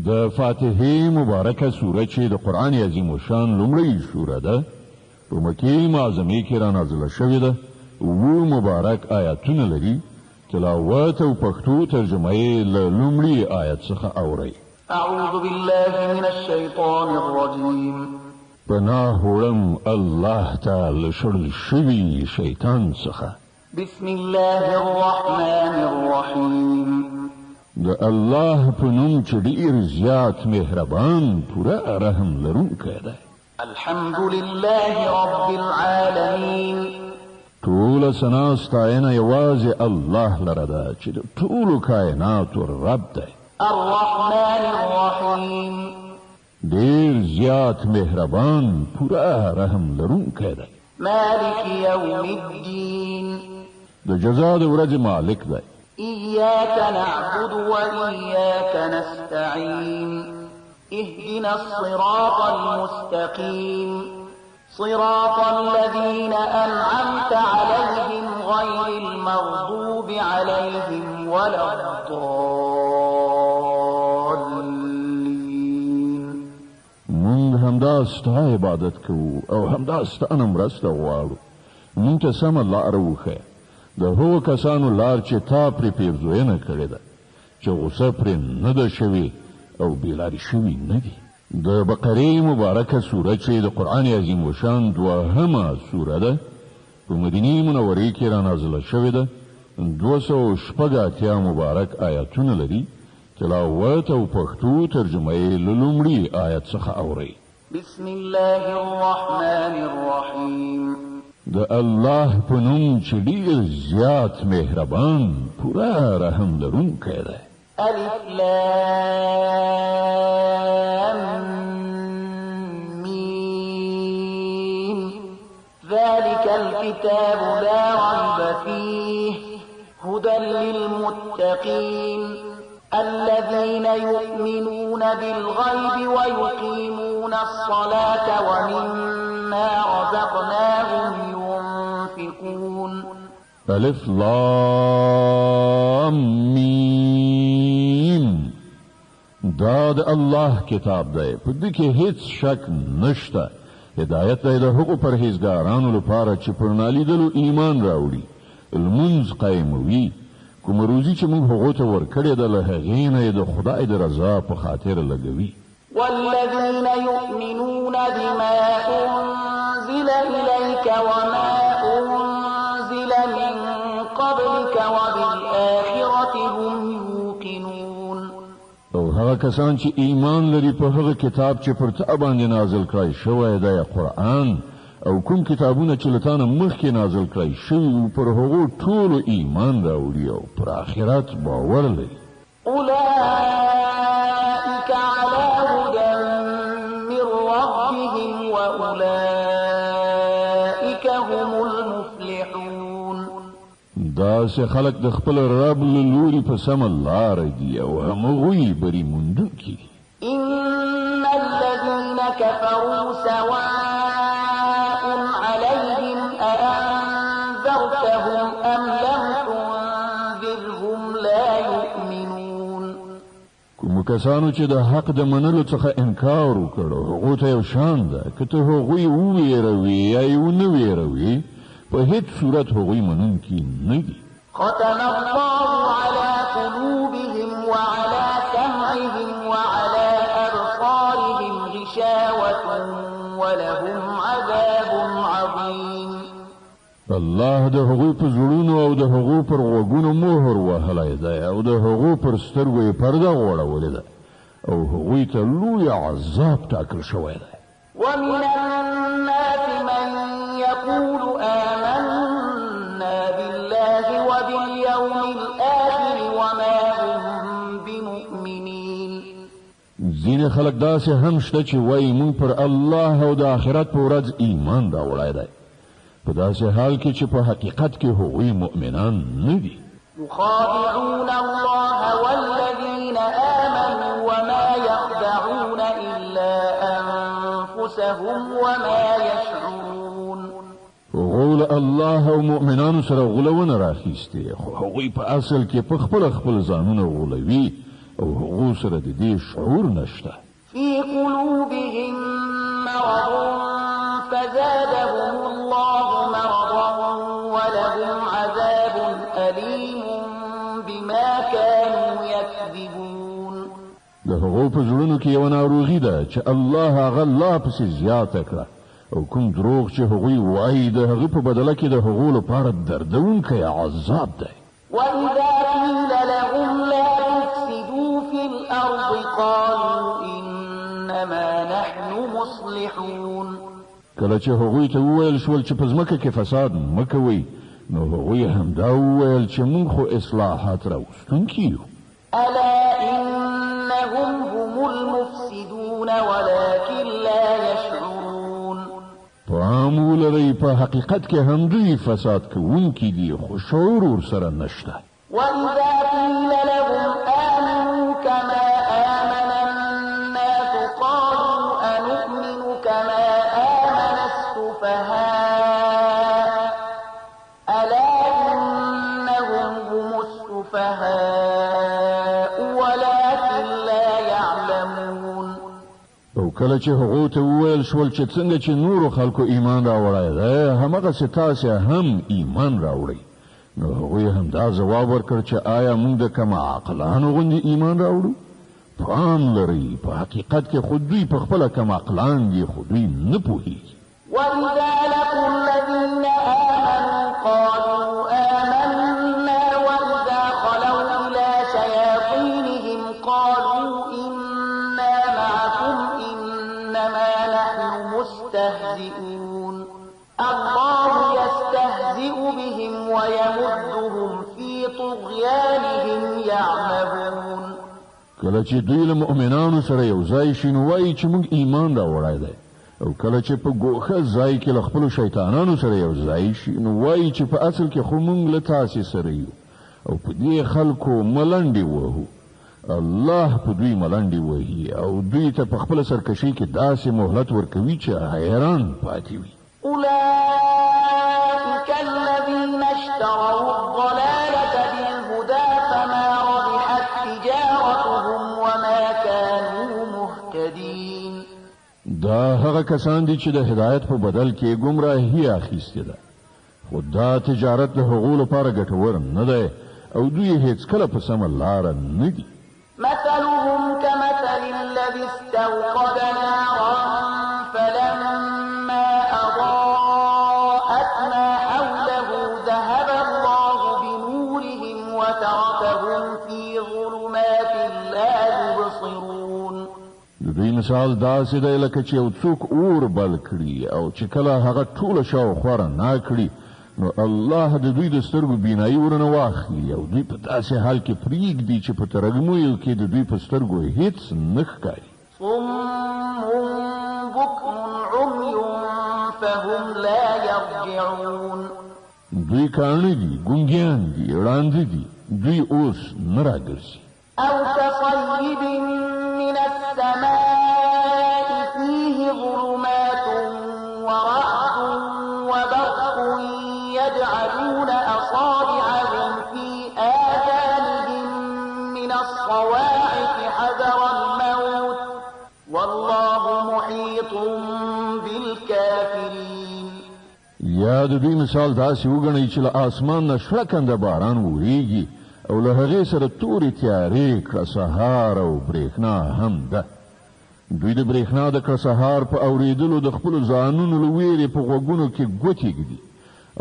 د فاتحه مبارکه سوره چې د قرآن عظیم شان لومړی سوره ده په مکې معظمه کې را نازله شوې ده او مبارک آیاتونه لري تلاوت او پښتو ترجمه یې له لومړي آیت څخه اورئ. اعوذ بالله من الشیطان الرجیم پناه وړم الله تعالی شړل شوي شیطان څخه. بسم الله الرحمن الرحیم د الله په نوم چې ډېر زیات مهربان پوره رحم لرونکی دی. الحمد لله رب العالمین ټول ثنا ستاینه یوازې الله لره ده چې د ټولو کائناتو رب دی. الرحمن الرحیم ډېر زیات مهربان پوره رحم لرونکی دی. مالک یوم الدین د جزا د ورځې مالک دی. إياك نعبد وإياك نستعين اهدنا الصراط المستقيم صراط الذين أنعمت عليهم غير المغضوب عليهم ولا الضالين. من همدا ستا عبادت کوو او همدا ستا نه مرسته غواړو. مونږ ته سمه لاره وښیه د هغو کسانو لار چې تا پرې پیرزوینه کړې ده چې غوسه پرې نه ده شوې او بېلارې شوي نه دي. د بقرې مبارکه سوره چې د قرآن عظیم وشان دوهمه سوره ده په مدینې منورې کې را نازله شوې ده. 280 مبارک آیاتونه لري تلاوت او پښتو ترجمه یې له لومړي آیت څخه اورئ. بسم الله الرحمن الرحیم د الله په نوم چې ډېر زیات مهربان پوره رحم لرونکی دی. الف لام میم ذلك الكتاب لا ريب فيه هدى للمتقين الذين يؤمنون بالغيب ويقيمون الصلاة ومما رزقناهم ينفقون. الف لام میم دا د الله کتاب دی په دې کې هیڅ شک نشته. هدایت دی د هغو پرهیزګارانو لپاره چې پر نالیدلو ایمان راوړي لمونځ قایموي کوم روزي چې موږ هغو ته ورکړې ده له هغې نه یې د خدای د رضا په خاطر لګوي. والذين يؤمنون بما أنزل إليك وما أنزل من قبلك وبالآخرة هم يوقنون. او هغه کسان چې ایمان لري په هغه کتاب چې پر تا باندې نازل کړی شوی دی قرآن او کوم کتابونه چې له تا نه مخکې نازل کړی شوي پر هغو ټولو ایمان راوړي او پر آخرت باور لري. أولئك على هدى من ربهم وأولئك هم المفلحون. داسې خلک د خپل رب له لوري په سمه لاره دي او همغوی بری موندونکي دي. إن الذين كفروا سواء عليهم أأنذرتهم أم لم تنذرهم لا يؤمنون. کوم کسانو چې د حق د منلو څخه انکار وکړو هغو ته یو شان ده که ته هغوی وویروي یا یې ونه ویروي په هیڅ صورت هغوی منونکي نه دي. ختم الله على قلوبهم وعلى سمعهم وعلى أبصارهم غشاوة ولهم عذاب عظيم. الله د هغوی په زړونو او د هغو پر غوږونو مهر وهلی دی او د هغو پر سترګو یې پرده غوړولې ده او هغوی ته لوی عذاب ټاکل شوی دی. ومن الناس من يقول آمنا بالله وباليوم الآخر وما هم بمؤمنين. ځینې خلک داسې هم شته چې وایي موږ پر الله او د آخرت په ورځ ایمان راوړی دی په داسې حال کې چې په حقیقت کې هغوی مؤمنان نه دي. يخادعون الله والذين آمنوا وما يخدعون إلا أنفسهم وما يشعرون. غول الله او مؤمنانو سره غولونه راخیسته خو هغوی په اصل کې په خپل ځانونه غولوي او هغو سره د دې شعور نشته. في قلوبهم مرض فزادهم الله مرضا ولهم عذاب أليم بما كانوا يكذبون. د هغو په زړونو کې یو ناروغي ده چې الله هغه لا پسې زیاته کړه او کوم دروغ چې هغوی وایي د هغه په بدله کې د هغو لپاره دردونکی عذاب دی. وإذا قيل لهم لا تفسدوا في الأرض قالوا إنما نحن مصلحون. کله چې هغوی ته وویل شول چې په ځمکه کې فساد مه کوئ نو هغوی همدا وویل چې موږ خو اصلاحات راوستونکي یو. ألا إنهم هم المفسدون ولكن لا يشعرون. پام ولرئ په حقیقت کې هم دوی فساد کوونکي دي خو شعور ورسره نشته. وإذا قيل لهم آمنوا كما آمن الناس قالوا أنؤمن كما آمن السفهاء ألا إنهم هم السفهاء ولكن لا يعلمون. او کله چې هغو ته وویل شول چې څنګه چې نورو خلکو ایمان راوړی دی همغسې تاسې هم ایمان راوړئ نو هغوی هم دا ځواب ورکړ چې آیا موږ د کم عقلانو غوندې ایمان راوړو؟ پام لرئ په حقیقت کې خو دوی په خپله کم عقلان دي خو دوی نه پوهېږي. وإذا لقوا الذين آمنوا قالوا آمنا وإذا خلوا إلى شياطينهم قالوا إنا معكم إنما نحن مستهزئون. الله يستهزئ بهم ويمدهم في طغيانهم يعمهون. کله چې دوی له مؤمنانو سره یو ځای شي نو وایي چې موږ ایمان راوړی دی او کله چې په ګوښه ځای کې له خپلو شیطانانو سره یو ځای شي نو وایي چې په اصل کې خو موږ له تاسې سره یو او په دې خلکو ملنډې وهو. الله په دوی ملنډې وهي او دوی ته په خپله سرکشي کې داسې مهلت ورکوي چې حیران پاتې وي. أولئك الذين اشتروا الضلالة بالهدى فما ربحت تجارتهم وما كانوا مهتدين. دا هغه کسان دي چې د هدایت په بدل کې ګمراهي اخیستې ده خو دا تجارت د هغو لپاره ګټور نه دی او دوی هیڅکله په سمه لاره نه دي. مثلهم كمثل الذي استوقد نارا فلما أضاءت ما حوله ذهب الله بنورهم وتركهم في ظلمات لا يبصرون. د دوی مثال داسې دی لکه چې یو څوک اور بل کړي او چې کله هغه ټوله شاوخوا رڼا کړي نو الله د دوی د سترګو بینایي ورنه واخلي او دوی په داسې حال کې پرېږدي چې په ترږمیو کې د دوی په سترګو هیڅ نه ښکاري. صم بكم عمي فهم لا يرجعون. دوی کاڼه دي ګونګیان دي ړانده دي دوی اوس نه راګرځي. أو كصيب من السماء فيه ظلمات ورعد وبرق يجعلون أصابعهم في آذانهم من الصواعق حذر الموت والله محيط بالكافرين. یا د دوی مثال داسې وګڼئ چې له آسمان نه شړکنده باران وریږي او له هغې سره تورې تیارې کړه سهار او برېښنا هم ده. دوی د برېښنا د کړه سهار په اورېدلو د خپلو ځانونو له ویرې په غوږونو کې ګوتې ږدي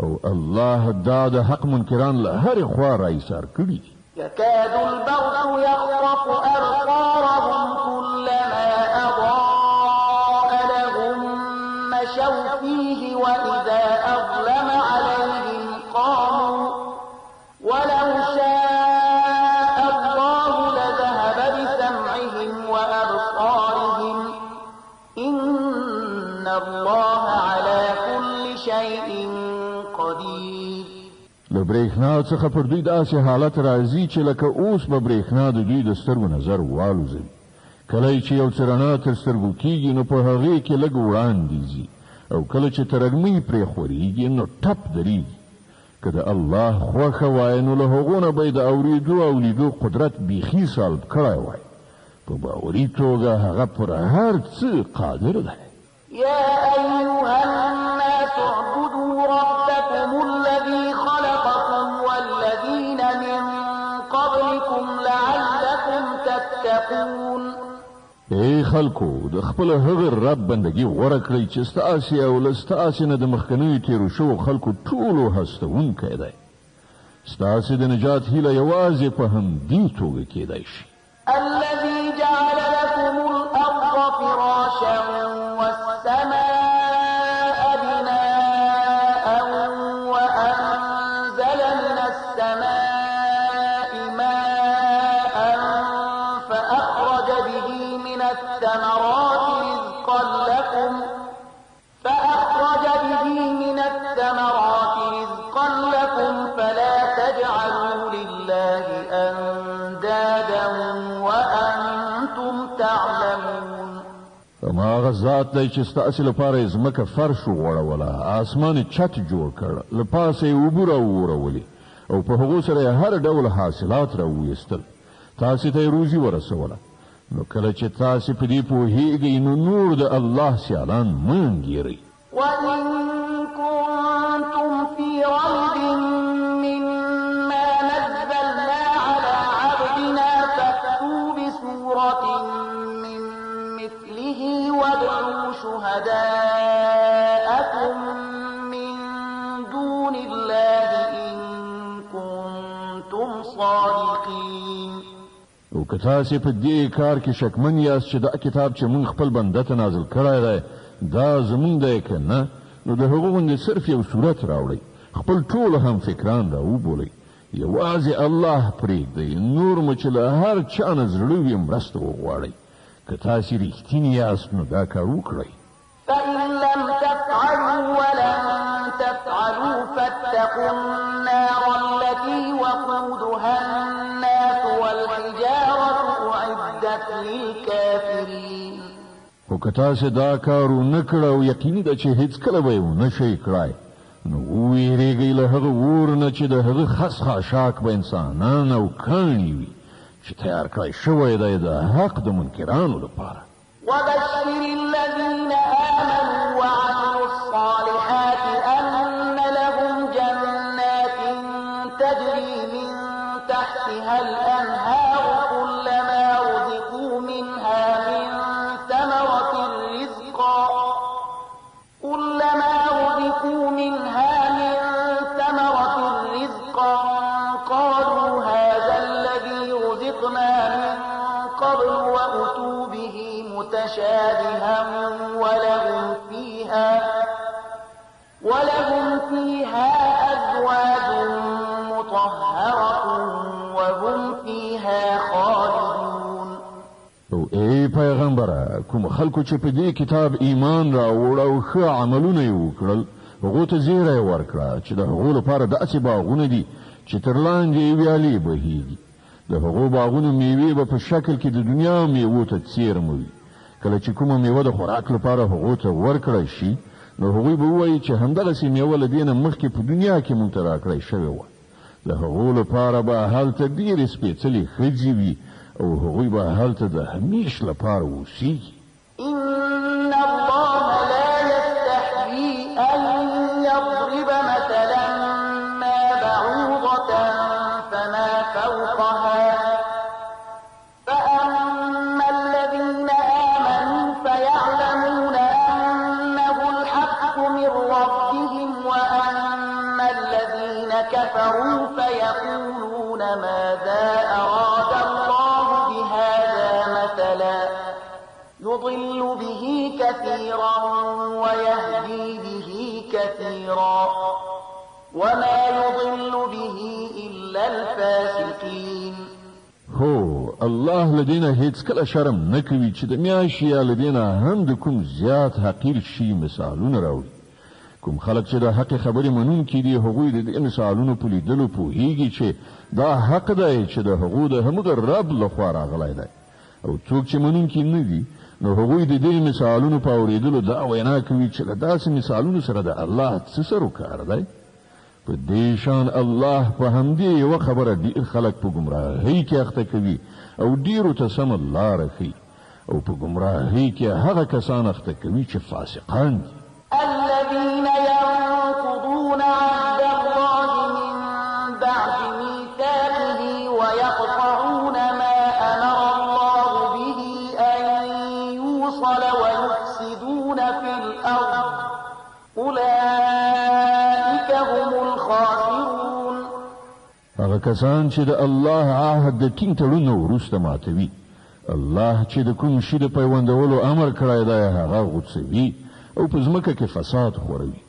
او الله دا د حق منکران له هرې خوا راایسار کړي دي. يكاد البرق يخطف أبصارهم كلما أضاء لهم مشوا فيه وإذا أظلم عليهم قاموا ولو شاء الله لذهب بسمعهم وأبصارهم إن الله على كل شيء قدير. له برېښنا څخه پر دوی داسې حالت راځي چې لکه اوس به برېښنا د دوی د سترګو نظر والوځوي. کله چې یو څه رڼا تر سترګو کېږي نو په هغې کې لږ وړاندې ځي او کله چې ترږمۍ پرې خورېږي نو ټپ درېږي. که د الله خوښه وای نو له هغو نه به یې د اورېدو او لیدو قدرت بیخي سلب کړی وای. په باوري توګه هغه پر هر څه قادر دی. يا أيها الناس اعبدوا ربكم الذي خلقكم والذين من قبلكم لعلكم تتقون. ای خلکو د خپل هغه رب بندگی غوره کړئ چې ستاسې او له ستاسې نه د مخکنیو تېرو شوو خلکو ټولو هستوونکی دی. ستاسې د نجات هیله یوازې په همدې توګه کېدی شي. الذي جعل لكم الأرض فراشا والسماء بناء وأنزل من السماء ماء فأخرج به من الثمرات رزقا لكم فلا تجعلوا لله أندادا وأنتم تعلمون. اما هغه ذات دی چې ستاسې لپاره یې ځمکه فرش وغوړوله، اسمان یې چت جوړ کړ، له پاسه یې اوبه راوورولې او په هغو سره یې هر ډول حاصلات راوویستل، تاسې ته یې روزي ورسوله. نو کله چې تاسې په دې پوهېږئ نو نور د الله سیالان مه انګېرئ. وإن كنتم في ريب مما نزلنا على عبدنا فأتوا بسورة من مثله وادعوا شهداءكم من دون الله إن كنتم صادقين. او که تاسې په دې کار کې شکمن یاست چې دا کتاب چې موږ خپل بنده ته نازل کړی دی دا زمونږ دی که نه، نو د هغو غوندې صرف یو صورت راوړئ، خپل ټول هم فکران را وبولئ، یوازې الله پرېږدئ، نور مو چې له هر چا نه زړه وي مرسته وغواړئ. که تاسې رښتینې یاست نو دا کار وکړئ. فإن لم تفعلوا ولن تفعلوا فاتقوا النار التي وقودها الناس والحجارة أعدت للكافرين. خو که تاسې دا کار ونه کړه او یقیني ده چې هېڅکله به یې ونه شئ کړای، نو وویرېږئ له هغه اور نه چې د هغه خس خاشاک به انسانان او کاڼي وي چې تیار کړی شوی دی د حق د منکرانو لپاره. وبشر الذين آمنوا وعملوا الصالحات أن لهم جنات تجري من تحتها الأنهار كلما رزقوا منها من ثمرة رزقا قالوا هذا الذي رزقنا من قبل وأتوا به متشابها ولهم فيها أزواج مطهرة وهم فيها خالدون. او ای پیغمبره، کوم خلکو چې په دې کتاب ایمان راوړ او ښه عملونه یې وکړل هغو ته زیری ورکړه چې د هغو لپاره داسې باغونه دي چې تر لاندې یې ویالې بهیږي. د هغو باغونو میوې به په شکل کې د دنیا میوو ته څیرمه وي. کله چې کومه میوه د خوراک لپاره هغو ته ورکړی شي نو هغوی به ووایي چې همدغسې میوه له دې نه مخکې په دنیا کې موږ ته راکړی شوې وه. د هغو لپاره به هلته ډېرې سپېڅلې ښځې وي او هغوی به هلته د همیش لپاره اوسیږي. إن الله لا يستحيي أن يضرب مثلا ما بعوضة فما فوقها فأما الذين آمنوا فيعلمون أنه الحق من ربهم وأما الذين كفروا فيقولون ماذا أراد الله بهذا مثلا يضل به كثيرا ويهدي به كثيرا وما يضل به إلا الفاسقين. هو الله لدينا هیڅکله شرم نه کوي چې د میاشتې یا لدینا هم د کوم زیات حقیر شي مثالونه راوړي. کوم خلک چې د حق خبرې منونکي دي هغوی د دې مثالونو په لیدلو پوهېږي چې دا حق دی چې د هغو د همغه رب لخوا راغلی دی، او څوک چې منونکي نه دي نو هغوی د دې مثالونو په اورېدلو دا وینا کوي چې له داسې مثالونو سره د الله څه سر و کار دی. په دې شان الله په همدې یوه خبره ډېر خلک په ګمراهۍ کې اخته کوي او ډېرو ته سمه لاره ښیي او په ګمراهۍ کې هغه کسان اخته کوي چې فاسقان دي. الذين ينقضون عهد الله من بعد ميثاقه ويقطعون ما أمر الله به أن يوصل ويفسدون في الأرض أولئك هم الخاسرون. هغه کسان چې د الله عهد د ټینګ تړون وروسته ماتوي، الله چې د کوم شي د پیوندولو امر کړی دی هغه غوڅوي او په ځمکه کې فساد خوروي.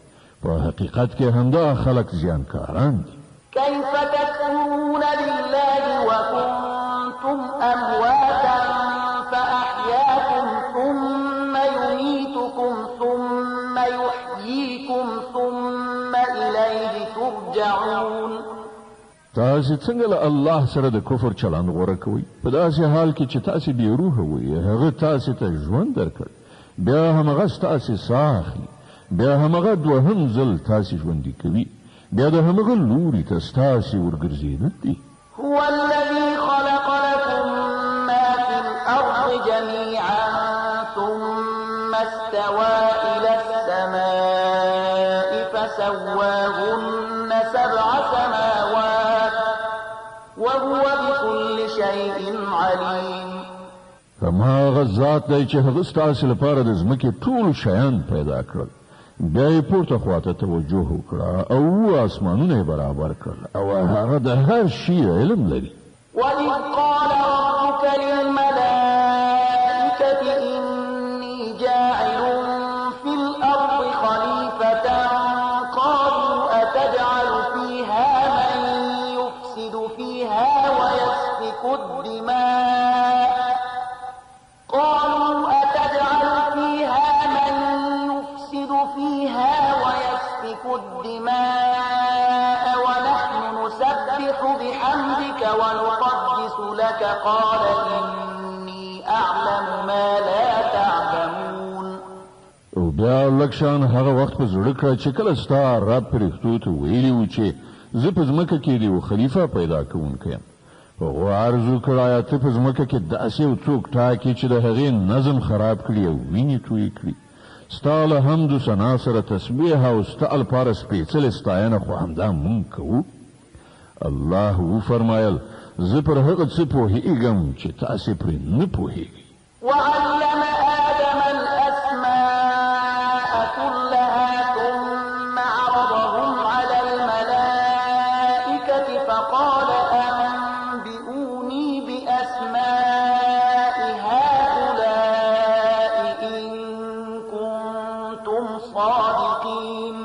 په حقیقت کې همدا خلک زیانکاران دي. كيف تكفرون بالله وكنتم أمواتا فأحياكم ثم يميتكم ثم يحييكم ثم إليه ترجعون. تاسې څنګه له الله سره د کفر چلند غوره کوئ؟ په داسې حال کې چې تاسې بې روحه وئ، هغه تاسې ته ژوند درکړ، بیا همغه ستاسې ساه اخلي، بیا همغه دوهم ځل تاسې ژوندي کوي، بیا د همغه لوري ته ستاسې ورګرځېدل دي. هو الذي خلق لكم ما في الأرض جميعا ثم استوى إلى السماء فسواهن 7 سماوات وهو بكل شيء عليم. هماغه ذات دی چې هغه ستاسې لپاره د ځمکې ټول شیان پیدا کړل، بیا یې پورته خواته توجه وکړه او اسمانونه یې برابر کړل او هغه د هر شي علم لري. وَإِذْ قَالَ رَبُّكَ لِلْمَلَائِكَةِ إِنِّي جَاعِلٌ فِي الْأَرْضِ خَلِيفَةً قَالُوا أَتَجْعَلُ فِيهَا مَن يُفْسِدُ فِيهَا وَيَسْفِكُ الدِّمَاءَ ونحن نسبح بحمدك ونقدس لك قال إني أعلم ما لا تعلمون. او بیا لکشان هغه وخت په زړه کړه چې کله ستا رب پرښتو ته ویلي و چې زه په ځمکه کې د یو خلیفه پیدا کوونکی یم. هغه عرض وکړه ته په ځمکه کې داسې یو څوک ټاکې چې د هغې نظم خراب کړي او وینې تویې کړي. ستا له حمد و ثنا سره تسبیح او ستا لپاره سپېڅلې ستاینه خو همدا مونږ کوو. الله وفرمایل زه پر هغه څه پوهېږم چې تاسې پرې نه پوهېږئ. وعلم آدم الأسماء كلها ثم عرضهم على الملائكة فقال أنبئوني بأسماء هؤلاء إن كنتم صادقين.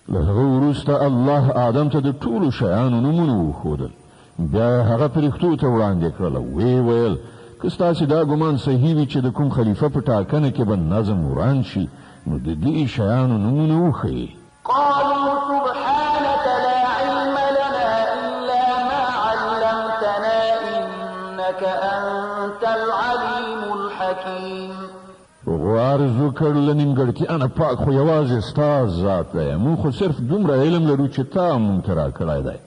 له هغه وروسته الله آدم ته د ټولو شیانو نومونه وښودل، بیا هغه فرښتو ته وړاندې کړل او ویې ویل که ستاسې دا ګمان صحیح وي چې د کوم خلیفه په ټاکنه کې به نظم وران شي نو د دې شیانو نومونه وښیئ. قالوا سبحانك لا علم لنا إلا ما علمتنا إنك أنت العليم الحكيم. عرض وکړ له نیمګړتیا نه پاک خو یوازې ستا ذات دی، موږ خو صرف دومره علم لرو چې تا موږ ته راکړی دی.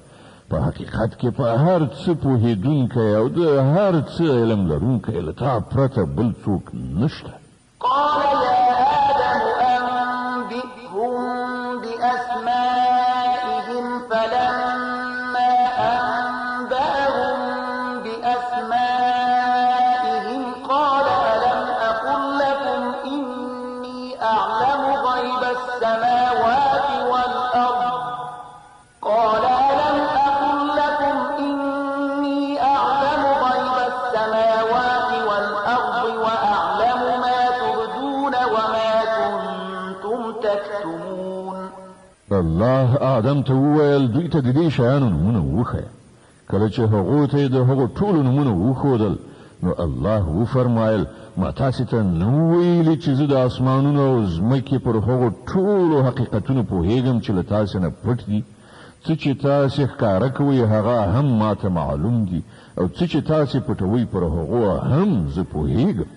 په حقیقت کې په هر څه پوهېدونکی او د هر څه علم لرونکی له تا پرته بل څوک نشته. قال يا آدم أنبئهم بأسمائهم فلما أنبأهم بأسمائهم قال ألم أقل لكم إني أعلم غيب السماوات والأرض قال ألم أقل لكم إني أعلم غيب السماوات والأرض وأعلم ما تبدون وما كنتم تكتمون. الله آدم ته وویل دوی ته د دې شیانو نومونه وښیه. کله چې هغو ته یې د هغو ټولو نومونه وښودل نو الله وفرمایل ما تاسې ته نه ویلي چې زه د اسمانونو او ځمکې پر هغو ټولو حقیقتونو پوهېږم چې له تاسې نه پټ دي. څه چې تاسې ښکاره کوئ هغه هم ما ته معلوم دي او څه چې تاسې پټوئ پر هغو هم زه پوهېږم.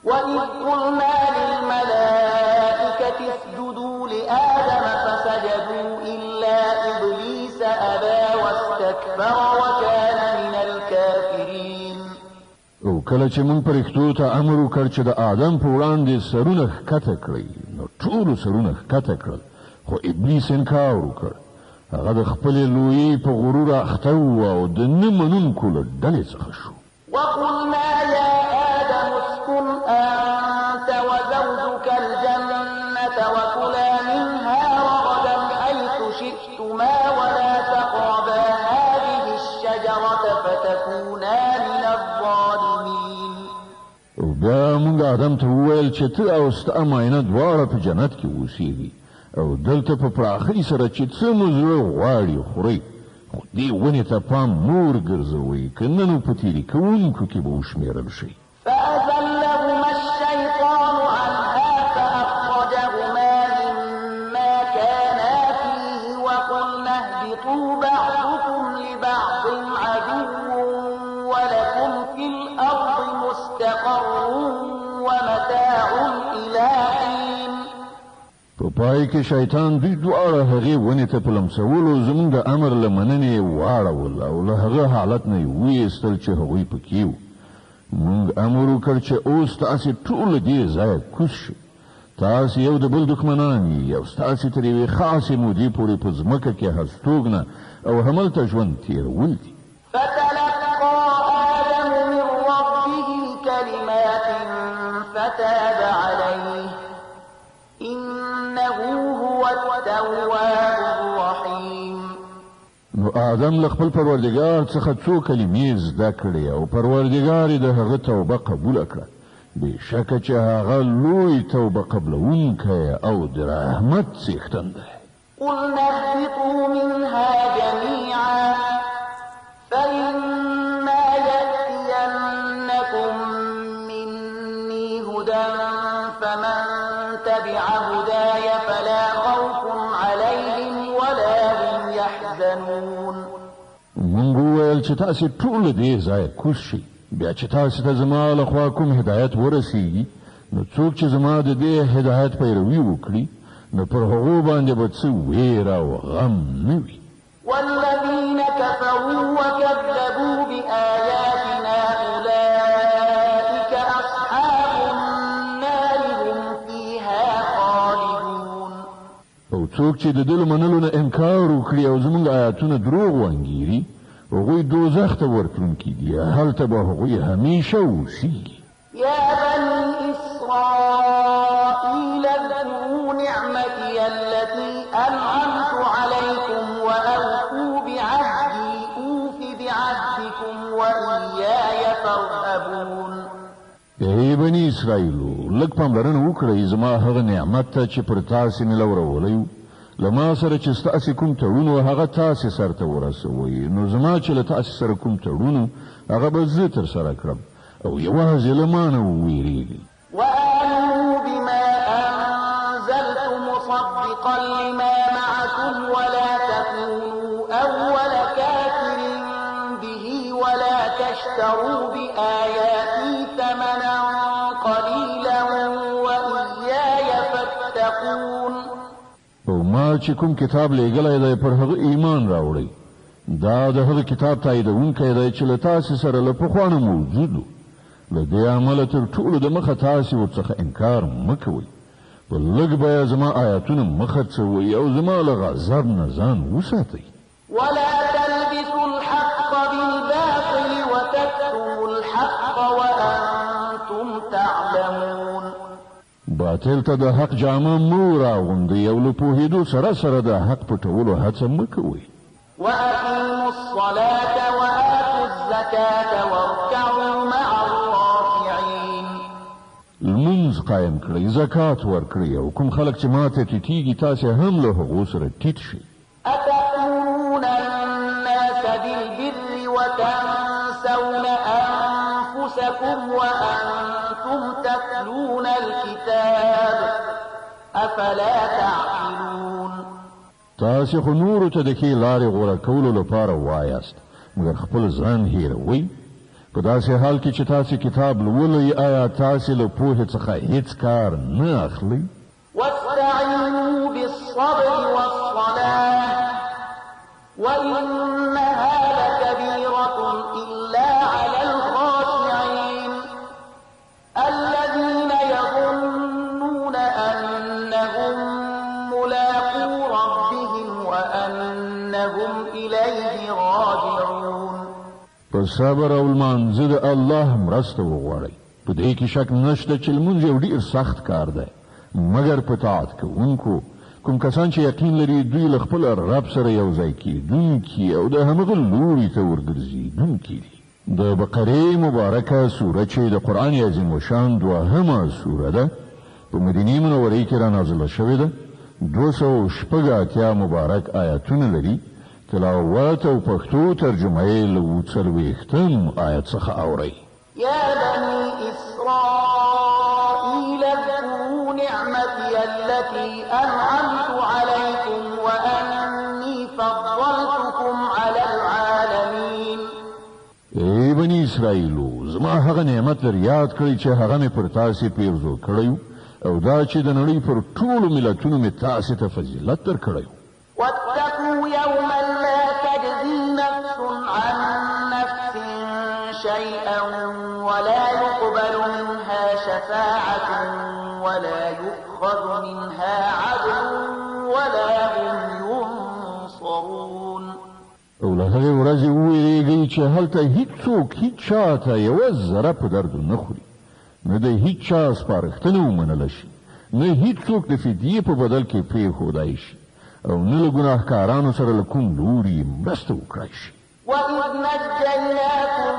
وَإِذْ قُلْنَا لِلْمَلَائِكَةِ اسْجُدُوا لِآدَمَ فَسَجَدُوا إِلَّا إِبْلِيسَ واستكبر وكان من الكافرين. او کله چې موږ پرښتو ته امر وکړ چې د آدم په وړاندې سرونه ښکته کړي نو ټولو سرونه ښکته کړل خو ابلیس انکار وکړ. هغه د خپلې لویۍ په غرور اخته و او د نه منونکو له ډلې څخه شو. وقلنا يا آدم اسكن أنت وزوجك الجنة وكلا منها رغدا حيث شئتما ولا تقربا هذه الشجرة فتكونا من الظالمين. او بیا موږ آدم ته وویل چې ته او ستا ماینه دواړه په جنت کې اوسېږي او دلته په پراخۍ سره چې څه مو زړه غواړي خورئ خو دې ونې ته پام نور ګرځوئ که نه نو په تېرې کوونکو کې به وشمېرل شئ. فأزلهما الشيطان عنها فأخرجهما مما كانا فيه وقلنا اهبطوا بعضكم لبعض عدو ولكم في الأرض مستقر ومتاع إلى حين. په پای کې شیطان دوی دواړه هغې ونې ته په لمسولو زموږ د امر له مننې واړول او له هغه حالت نه یې ویستل چې هغوی پکې وو. موږ امر وکړ چې اوس تاسې ټول دې ځایه کوز شئ. تاسې یو د بل دښمنان یې او ستاسې تر یوې خاصې مودې پورې په ځمکه کې هستوګنه او هملته ژوند تېرول دي. فتلقى آدم من ربه كلمات فتاب عليه إنه هو التواب الرحيم. نو آدم له خپل پروردګار څخه څو کلمې زده کړې او پروردګار یې د هغه توبه قبوله کړه. بېشکه چې هغه لوی توبه قبلوونکی او د رحمت څښتن دی. قلنا اهبطوا منها جميعا فإما يأتينكم مني هدى فمن تبع هداي فلا خوف عليهم ولا هم يحزنون. مونږ وویل چې تاسې ټول دې ځایه کوز شئ. بیا چې تاسې ته زما له خوا کوم هدایت ورسیږي نو څوک چې زما د دې هدایت پیروي وکړي نو پر هغو باندې به څه ویره او غم نه وي. والذين كفروا وكذبوا بآياتنا أولئك أصحاب النار هم فيها خالدون. او څوک چې د دې له منلو نه انکار وکړي او زموږ آیاتونه دروغ وانګیري هغوی دوزخ ته ورتلونکي دي. هلته به هغوی همیشه اوسیږي. يا بني إسرائيل اذكروا نعمتي التي أنعمت عليكم وأوفوا بعهدي أوف بعهدكم وإياي فارهبون. ای بني اسرائیلو لږ پاملرنه وکړئ زما هغه نعمت ته چې پر تاسې مې لورولی و. له ما سره چې ستاسې کوم تړون و هغه تاسې سرته ورسوئ نو زما چې له تاسې سره کوم تړون هغه به زه ترسره کړم او یوازې له ما نه وویرېږئ. وآمنوا بما أنزلت مصدقا لما معكم ولا تكونوا أول كافر به ولا تشتروا بآياتي ثمنا قليلا وإياي فاتقون. او ما چې کوم کتاب لېږلی دی پر هغه ایمان راوړئ. دا د هغه کتاب تاییدونکی دی چې له تاسې سره له پخوا نه موجود و. له دې عمله تر ټولو د مخه تاسې ورڅخه انکار مه کوئ. په لږ بیه زما آیاتونه مه خرڅوئ او زما له غضب نه ځان وساتئ. ولا تلبسوا الحق بالباطل وتكتموا الحق وأنتم تعلمون. باطل ته د حق جامه مو راغوندئ او له پوهېدو سره سره د حق پټولو هڅه مه کوئ. وأقيموا الصلاة وآتوا الزكاة واركعوا مع الراكعين. لمونځ قایم کړئ، زکات ورکړئ او کوم خلک چې ماته ټیټیږي تاسې هم له هغو سره ټیټ شئ. أتأمرون الناس بالبر وتنسون أنفسكم وأنتم تتلون الكتاب أفلا تعقلون. تاسې خو نورو ته د ښې لارې غوره کولو لپاره وایاست مګر خپل ځان هېروئ. په داسې حال کې چې تاسې کتاب لولئ آیا تاسې له پوهې څخه هیڅ کار نه اخلئ؟ واستعينوا بالصبر والصلاة وإنها په صبر او لمانځه د الله مرسته وغواړئ. په دې کې شک نشته چې لمونځ یو ډېر سخت کار دی، مګر په طاعت کوونکو کوم کسان چې یقین لري دوی له خپل رب سره یو ځای کېدونکي او د همغه لوري ته ورګرځېدونکي دي. د بقرې مبارکه سوره چې د قرآن عظیم الشان دوهمه سوره ده، په مدینې منورې کې را نازله شوې ده. 286 مبارک آیاتونه لري. تلاوت او پښتو ترجمه یې له 40 آیت څخه اورئ. يا بني إسرائيل اذكروا نعمتي التي أنعمت عليكم وأني فضلتكم على العالمين. ای بني اسرائیلو، زما هغه نعمت لر یاد کړئ چې هغه مې پر تاسې پیرزو کړی او دا چې د نړۍ پر ټولو ملتونو مې تاسې ته فضیلت درکړی. واتقوا يوما لا تجزي نفس عن نفس شيئا ولا يقبل منها شفاعة ولا يؤخذ منها عدل ولا هم ينصرون. او له هغې ورځې وویرېږئ چې هلته هیڅوک هیڅ چا ته یوه ذره په درد نه خوري، نه د هیڅ چا سپارښتنه ومنله شي، نه هیڅوک د فدیې په بدل کې پرېښودای شي او نه له ګناهکارانو سره له کوم لوري مرسته وکړای شي. وَإِذْ نَجَّيْنَاكُمْ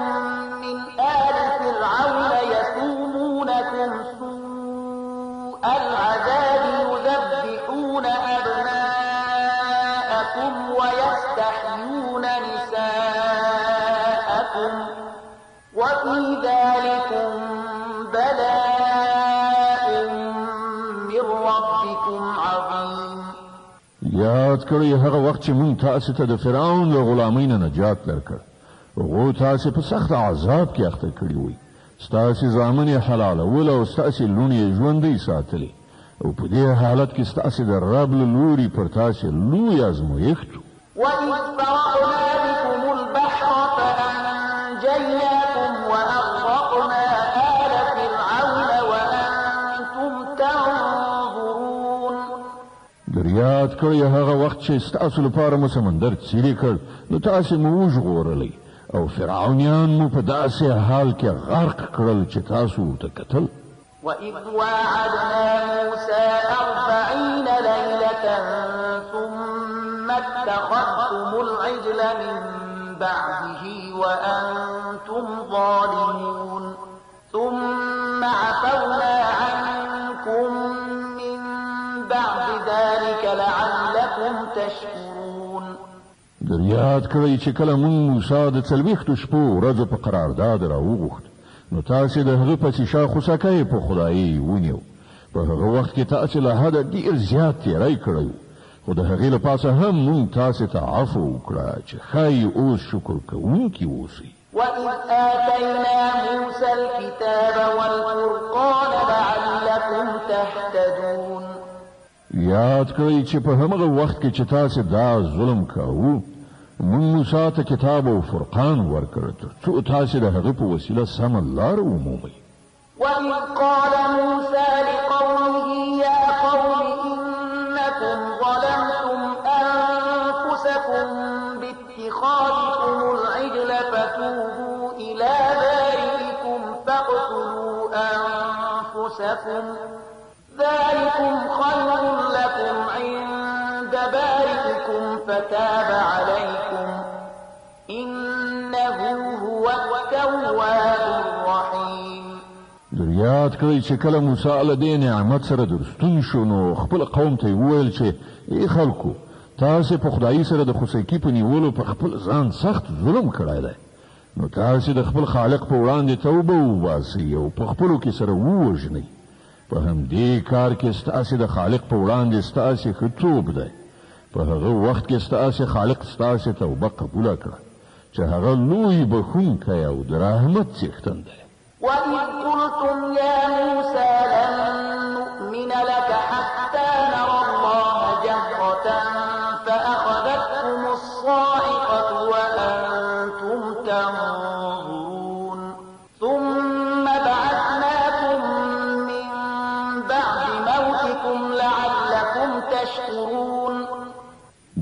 مِنْ آلِ فِرْعَوْنَ يَسُومُونَكُمْ سُوءَ الْعَذَابِ يُذَبِّحُونَ أَبْنَاءَكُمْ وَيَسْتَحْيُونَ نِسَاءَكُمْ وَفِي ذَلِكُمْ بَلَاءٌ مِّن رَّبِّكُمْ عَظِيمٌ. یاد کړئ هغه وخت چې مونږ تاسې ته د فرعون له غلامۍ نه نجات درکړ. هغو تاسې په سخت عذاب کې اخته کړي وئ. ستاسې زامن یې حلالول او ستاسې لوڼې یې ژوندۍ ساتلې او په دې حالت کې ستاسې د رب له لوري پر تاسې لوی ازمایښت و. وَإِذْ فَرَقْنَا بِكُمُ الْبَحْرَ فَأَنجَيْنَاكُمْ وَأَغْرَقْنَا آلَ فِرْعَوْنَ وَأَنتُمْ تَنظُرُونَ. یاد کړئ هغه وخت چې ستاسو لپاره مو سمندر څیرې کړ، نو تاسې مو وژغورلی او فرعونیان مو په داسې حال کې غرق کړل چې تاسو ورته کتل. وَإِذْ وَاعَدْنَا مُوسَىٰ 40 لَيْلَةً ثُمَّ اتَّخَذْتُمُ الْعِجْلَ مِن بَعْدِهِ وَأَنتُمْ ظَالِمُونَ ثُمَّ عَفَوْنَا عَنكُم مِّن بَعْدِ ذَلِكَ لَعَلَّكُمْ تَشْكُرُونَ. یاد کړئ چې کله مونږ موسی د 40 شپو ورځو په قرارداد راوغوښت، نو تاسې د هغه پسې شاخوسکی په خدایي ونیو. په هغه وخت کې تاسې له حده ډېر زیات تېری کړی، خو د هغې له پاسه هم مونږ تاسې ته عفو وکړه چې ښایي اوس شکر کوونکي اوسئ. وَإِذْ آتَيْنَا مُوسَى الْكِتَابَ وَالْفُرْقَانَ لَعَلَّكُمْ تَهْتَدُونَ. یاد کړئ چې په همغه وخت کې چې تاسې دا ظلم کاوه، مونږ موسی ته کتاب او فرقان ورکړ تر څو تاسې د هغه په وسیله سمه لار ومومئ. وَإِذْ قَالَ مُوسَى لِقَوْمِهِ يَا قَوْمِ إِنَّكُمْ ظَلَمْتُمْ أَنفُسَكُمْ بِاتِّخَاذِكُمُ الْعِجْلَ فَتُوبُوا إِلَىٰ بَارِئِكُمْ فَاقْتُلُوا أَنفُسَكُمْ ذَلِكُمْ خَيْرٌ لَكُمْ عِندَ بَارِئِكُمْ فَتَابَ عَلَيْكُمْ إِنَّهُ هُوَ التَّوَّابُ الرَّحِيمُ. یاد کړئ چې کله موسی له دې نعمت سره درستون شو، نو خپل قوم ته وویل چې ای خلکو، تاسې په خدایي سره د خوسکی په نیولو په خپل ځان سخت ظلم کړی دی، نو تاسې د خپل خالق په وړاندې توبه وباسئ او په خپلو کې سره ووژنئ. په همدې کار کې ستاسې د خالق په وړاندې ستاسې ښه توب دی. په هغه وخت کې ستاسې خالق ستاسې توبه قبوله کړه چې هغه لوی بخښونکی او د رحمت څښتن دی. وَإِذْ قُلْتُمْ يَا مُوسَىٰ لَن نُّؤْمِنَ لَكَ حَتَّىٰ نَرَى اللَّهَ جَهْرَةً فَأَخَذَتْكُمُ الصَّاعِقَةُ وَأَنتُمْ تَنظُرُونَ ثُمَّ بَعَثْنَاكُم مِّن بَعْدِ مَوْتِكُمْ لَعَلَّكُمْ تَشْكُرُونَ.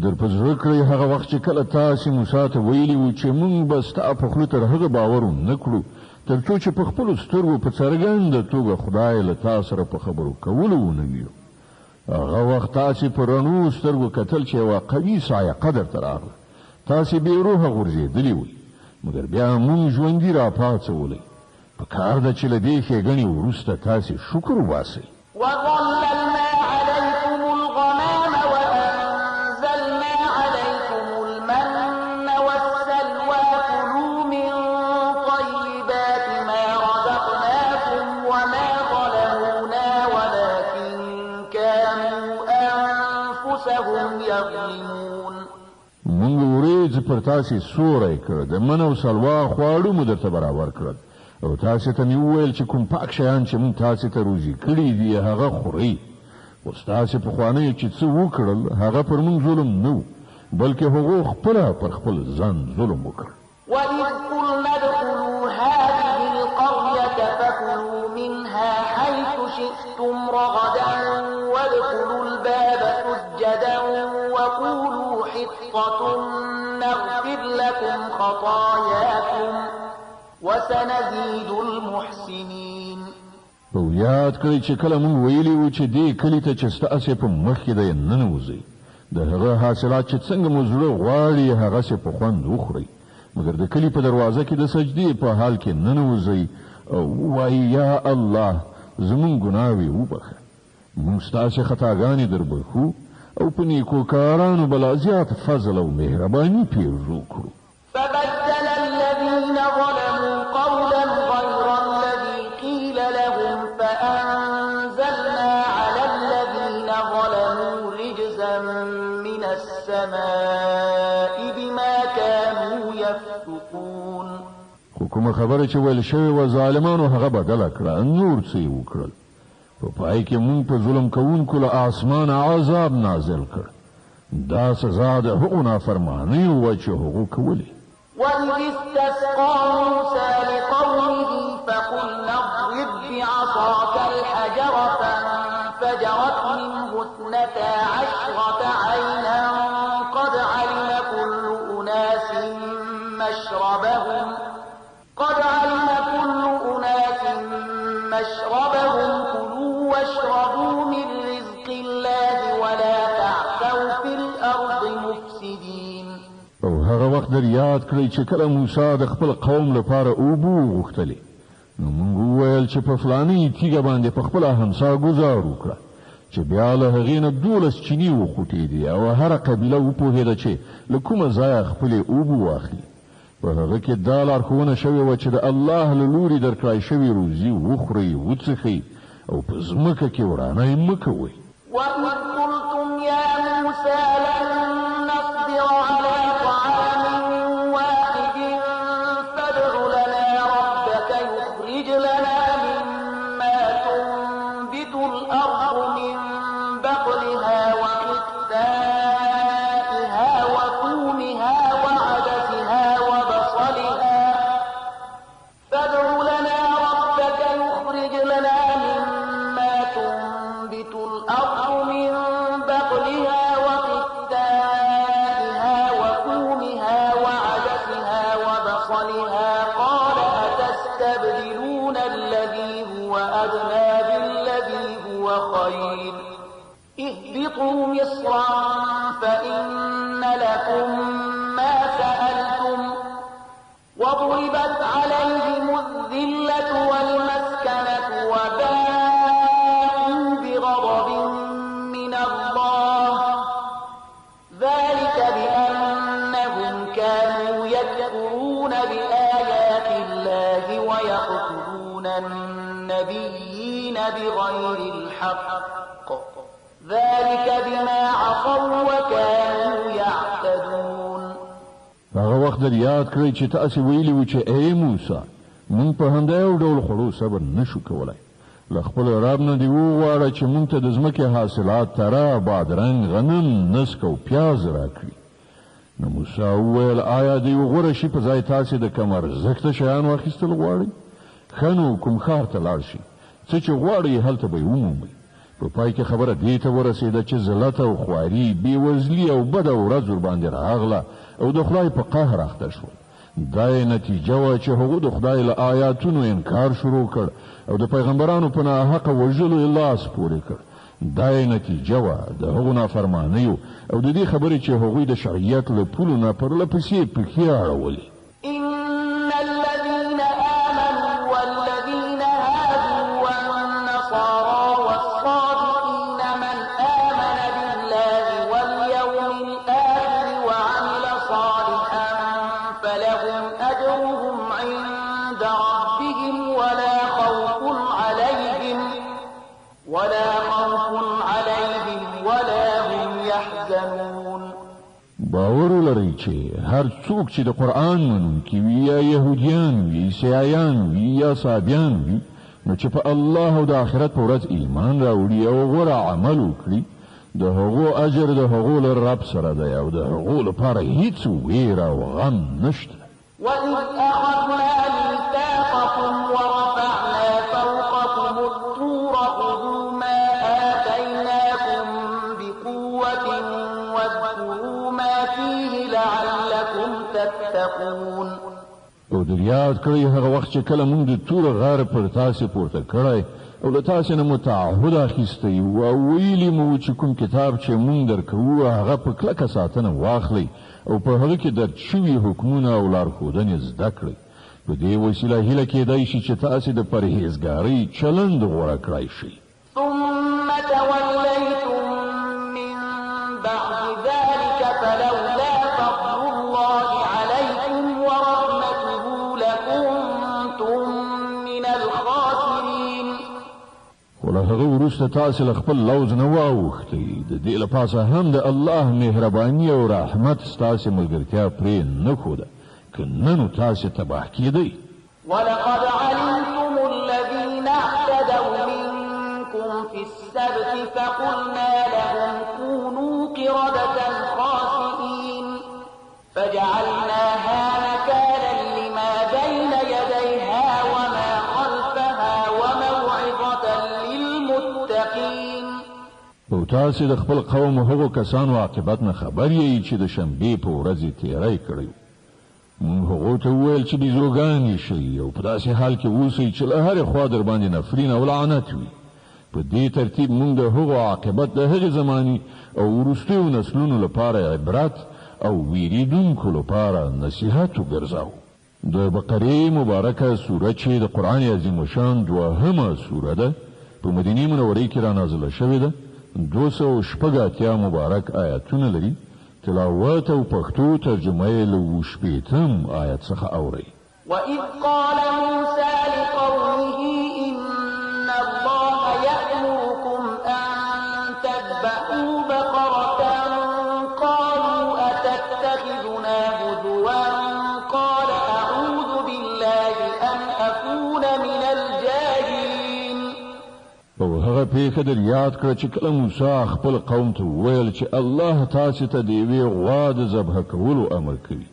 در په زړه کړئ هغه وخت چې کله تاسې موسی ته ویلي وو چې موږ به ستا په خوله تر هغه باور ونه کړو تر څو چې په خپلو سترګو په څرګنده توګه خدای له تا سره په خبرو کولو ونه ویو. هغه وخت تاسې په رڼو سترګو کتل چې یوه قوي صاعقه درته راغله. تاسې بې روحه غورځېدلي وئ، مګر بیا موږ ژوندي راپاڅولی. په کار ده چې له دې ښېګڼې وروسته تاسې شکر وباسئ. وظللنا عليكم الغمام وأنزلنا عليكم المن والسلوى كلوا من طيبات ما رزقناكم وما ظلمونا ولكن كانوا أنفسهم يظلمون. موږ وریځ پر تاسې سوری کړ، د من او سلوا خواړه مو درته برابر کړل، او تاسې ته مې وویل چې کوم پاک شیان چې موږ تاسې ته روزي کړي دي هغه خورئ. اوس تاسې پخوانیو چې څه وکړل هغه پر موږ ظلم نه و، بلکې هغو خپله پر خپل ځان ظلم وکړ. وإذ قلنا ادخلوا هذه القرية فكلوا منها حيث شئتم رغدا وادخلوا الباب سجدا وقولوا حطة نغفر لكم خطاياكم وسنزيد المحسنين. او یاد کړئ چې کله موږ ویلي وو چې دې کلي ته چې ستاسې په مخ کې دی ننوځئ، د هغه حاصلات چې څنګه مو زړه غواړي هغسې په خوند وخورئ، مګر د کلي په دروازه کې د سجدې په حال کې ننوځئ او ووایئ یا الله زموږ ګناوې وبخه، موږ ستاسې خطاګانې در بخو او په نیکو کارانو به لا زیات فضل او مهرباني پیرزو کړو. فبدل الذين ظلموا قولا غير الذي قيل لهم فأنزلنا على الذين ظلموا رجزا من السماء بما كانوا يفسقون. خو کومه خبره چې ویل شوې وه ظالمانو هغه بدله کړه، نور څه یې وکړل. په پای کې موږ په ظلم کوونکو له آسمانه عذاب نازل کړ. دا سزا د هغو نافرمانیو وه چې هغو کولې. وإذ استسقى موسى لقومه فقلنا اضرب بعصاك الحجر فانفجرت منه 12 عينا قد علم كل أناس مشربهم كلوا واشربوا من رزق الله ولا تعثوا في الأرض مفسدين. او هغه وخت در یاد کړئ چې کله موسی د خپل قوم لپاره اوبه غوښتلې، نو موږ وویل چې په فلاني تیږه باندې په خپله همسا ګزار وکړه چې بیا له هغې نه 12 چینې وخوټېدې او هره قبیله وپوهېده چې له کومه ځایه خپلې اوبه واخلي. په هغه کې دا لارښوونه شوې وه چې د الله له لورې درکړای شوې روزي وخورئ وڅښئ او په ځمکه کې ورانۍ مه کوئ. وَإِذْ قُلْتُمْ يَا مُوسَى لَن نَّصْبِرَ عَلَىٰ طَعَامٍ وَاحِدٍ فَادْعُ لَنَا رَبَّكَ يُخْرِجْ لَنَا مِمَّا تُنبِتُ الْأَرْضُ مِن بَقْلِهَا وَقِثَّائِهَا وَفُومِهَا وَعَدَسِهَا وَبَصَلِهَا فَادْعُ لَنَا رَبَّكَ يُخْرِجْ لَنَا مِمَّا تُنبِتُ الْأَرْضُ مِن بَقْلِهَا وَقِثَّائِهَا وَفُومِهَا وَعَدَسِهَا وَبَصَلِهَا قَالَ أَتَسْتَبْدِلُونَ الَّذِي هُوَ أَدْنَىٰ بِالَّذِي هُوَ خَيْرٌ اهْبِطُوا مِصْرًا فَإِنَّ لَكُم مَّا سَأَلْتُمْ وَضُرِبَتْ عَلَيْهِمُ الذِّلَّةُ وَالْمَسْكَنَةُ وَبَاءُوا بِغَضَبٍ مِّنَ اللَّهِ ذَلِكَ بِأَنَّهُمْ كَانُوا يَكْفُرُونَ بِآيَاتِ اللَّهِ وَيَقْتُلُونَ النَّبِيِّينَ بِغَيْرِ الْحَقِّ ذَلِكَ بِمَا عَصَوا وَكَانُوا يَعْتَدُونَ. هغه وخت در یاد کړئ چې تاسې ویلي وو چې ای موسی موږ په همدا یو ډول خوړو صبر نشو کولی، له خپل رب نه دې وغواړه چې موږ ته د ځمکې حاصلات تره، بادرنګ، غنم، نسک او پیاز راکړي. نو موسی وویل آیا د یو غوره شي په ځای تاسې د کم ارزښته شیانو اخیستل غواړئ؟ ښه نو کوم ښار ته لاړ شئ، څه چې غواړئ هلته به یې ومومئ. په پای کې خبره دې ته ورسېده چې ذلت او خواري بېوزلي او بده ورځ ورباندې راغله او د خدای په قهر اخته شول. دا یې نتیجه وه چې هغوی د خدای له آیاتونو انکار شروع کړ او د پیغمبرانو په ناحقه وژلو یې لاس پورې کړ. دا یې نتیجه وه د هغو نافرمانیو او د دې خبرې چې هغوی د شرعیت له پولو نه پرله پسې پښې اړولې. إن الذين آمنوا والذين هادوا والنصارى والصابئين من آمن بالله واليوم الآخر وعمل صالحا فلهم أجرهم عند ربهم ولا خوف عليهم ولا هم يحزنون. باور لري چې هر څوک چې د قرآن منونکي وي یا یهودیان وي عیسایان وي یا صابیان وي نو چې په الله او د آخرت په ورځ ایمان راوړي او غوره عمل وکړي د هغو اجر د هغو له رب سره دی او د هغو لپاره هیڅ ویره او غم نشته. وَإِذْ أَخَذْنَا مِيثَاقَكُمْ وَرَفَعْنَا فَوْقَكُمُ الطُّورَ خُذُوا مَا آتَيْنَاكُمْ بِقُوَّةٍ وَاذْكُرُوا مَا فِيهِ لَعَلَّكُمْ تَتَّقُونَ. او در یاد کړئ هغه وخت چې کله موږ د تور غار پر تاسې پورته کړی او له تاسې نه مو تعهد اخیستی او ویلي مو چې کوم کتاب چې موږ درکوو هغه په کلکه ساتنه واخلئ او په هغه کې درج شوي حکمونه او لارښودنې زده کړئ. په دې وسیله هیله کېدای شي چې تاسې د پرهیزګارۍ چلند غوره کړای شئ. ثم توليتم من بعد ذلك فلولا فضل الله عليكم ورحمته لكنتم من الخاسرين. خو له هغه وروسته تاسې له خپل لوز نه واوښتئ. د دې له پاسه هم د الله مهرباني او رحمت ستاسې ملګرتیا پرې نه ښوده که نه نو تاسې تباه کېدئ. ولقد علمتم الذين اعتدوا منكم في السبت فقلنا لهم كونوا قردة خاسئين فجعلناها نكالا لما بين يديها وما خلفها وموعظة للمتقين. او تاسې د خپل قوم هغو کسانو عاقبت نه خبر یې چې د شنبې په ورځ یې تیری کړی. موږ هغو ته وویل چې بیزوګانې شئ او په داسې حال کې اوسئ چې له هرې خوا در باندې نفرین او لعنت وي. په دې ترتیب موږ د هغو عاقبت د هغې زمانې او وروستیو نسلونو لپاره عبرت او ویریدونکو لپاره نصیحت وګرځاو. د بقرې مبارکه سوره چې د قرآن عظیم الشان دوهمه سوره ده په مدینې منورې کې رانازله شوې ده. 280 مبارک آیاتونه لري. تلاوت او پښتو ترجمه یې له 18 آیت څخه اورئ. وَإِذْ قَالَ مُوسَى لِقَوْمِهِ إِنَّ اللَّهَ يَأْمُرُكُمْ أَن تَذْبَحُوا بَقَرَةً قَالُوا أَتَتَّخِذُنَا هُزُوًا قَالَ أَعُوذُ بِاللَّهِ أَنْ أَكُونَ مِنَ الْجَاهِلِينَ. او هغه پیښه در یاد کړه چې کله موسی خپل قوم ته وویل چې الله تاسو ته د یوې غوا د ذبح کولو امر کوي.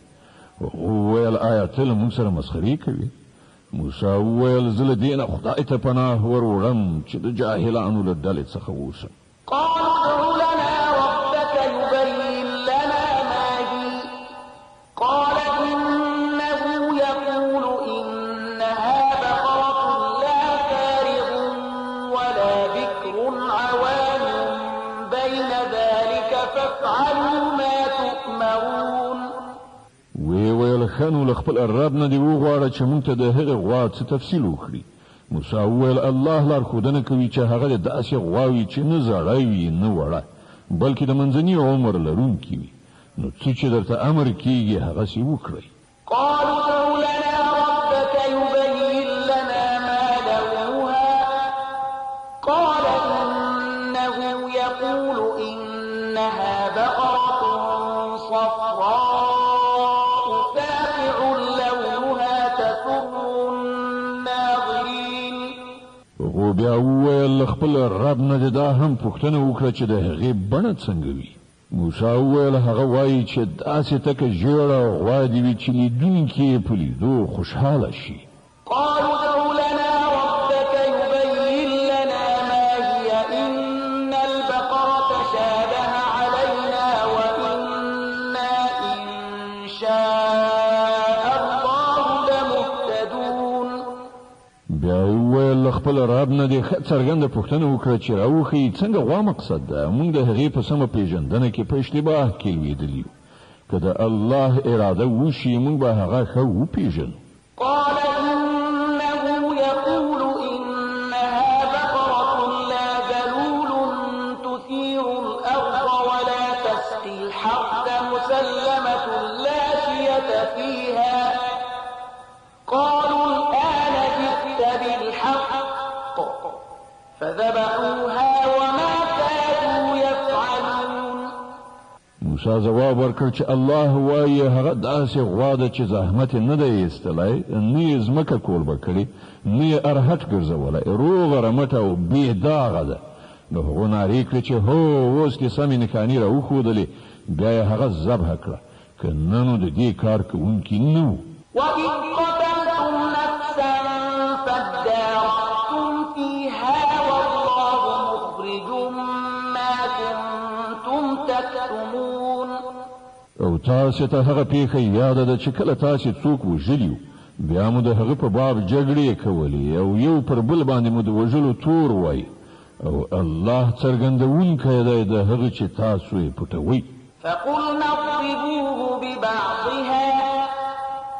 وویل آیا ته له موږ سره مسخرې کوي؟ موسی وویل زه له دې نه خدای ته پناه ور وړم چې د جاهلانو له ډلې څخه اوسم. قالوا ادع لنا ربك يبين لنا ما هي قال إنه يقول إنها بقرة لا فارغ ولا بكر عوان بين ذلك فافعلوا ما تؤمرون. ویل خنو له خپل رب نه دی وغواړه چې موږ ته د هغې غوا څه تفصیل وکړي. موسی وویل الله لارښودنه کوي چې هغه د داسې غواوي چې نه زړه وي نه وړه بلکې د منځني عمر لرونکي وي. نو څه چې درته امر کیږي هغسې وکړئ. قالوا ادع لنا ربك يبين لنا ما لونها قال إنه يقول إنها بقرة صفراء فاقع لونها تسر الناظرين. هغو بیا وویل خپل رب نه دا هم پوښتنه وکړه چې د هغې بڼه څنګه وي. موسی وویل هغه وایي چې داسې تکه ژیړه غوا دې وي چې لیدونکي یې په لیدو خوشحاله شي. قالوا ادع لنا ربك يبين لنا ما هي إن د خپل رب نه د څرګنده پوښتنه وکړه چې راوخی څنګه غوا مقصد ده. موږ د هغې په سمه پیژندنه کې په اشتباه کې لوېدلي یو. که د الله اراده وشي موږ به هغه ښه وپېژنو. قال إنه يقول إنها بقرة لا ذلول تثير الأرض ولا تسقي الحرث مسلمة لا شية فيها قالوا الآن جئت بالحق فذبحوها وما كادوا يفعلون. موسی ځواب ورکړ چې الله وایي هغه داسې غوا ده چې زحمت نه دی ایستلی، نه یې ځمکه کوربه کړې، نه یې ارهټ ګرځولی، روغه رمټه او بې داغه ده. د هغو نارې کړې چې هو اوس دې سمې نښانې راوښودلې، بیا یې هغه ذبح کړه، که نه نو د دې کار کوونکي نه وو. وإذ قتلتم نفسا فادارأتم فيها والله مخرج ما كنتم تكتمون. او تاسې ته هغه پیښه یاده ده چې کله تاسې څوک وژلي بیا مو د هغه په باب جګړې کولې او یو پر بل باندې مو د وژلو تور وایي، او الله څرګندونکی دی د هغه چې تاسو یې پټوئ. فقلنا اضربوه ببعضها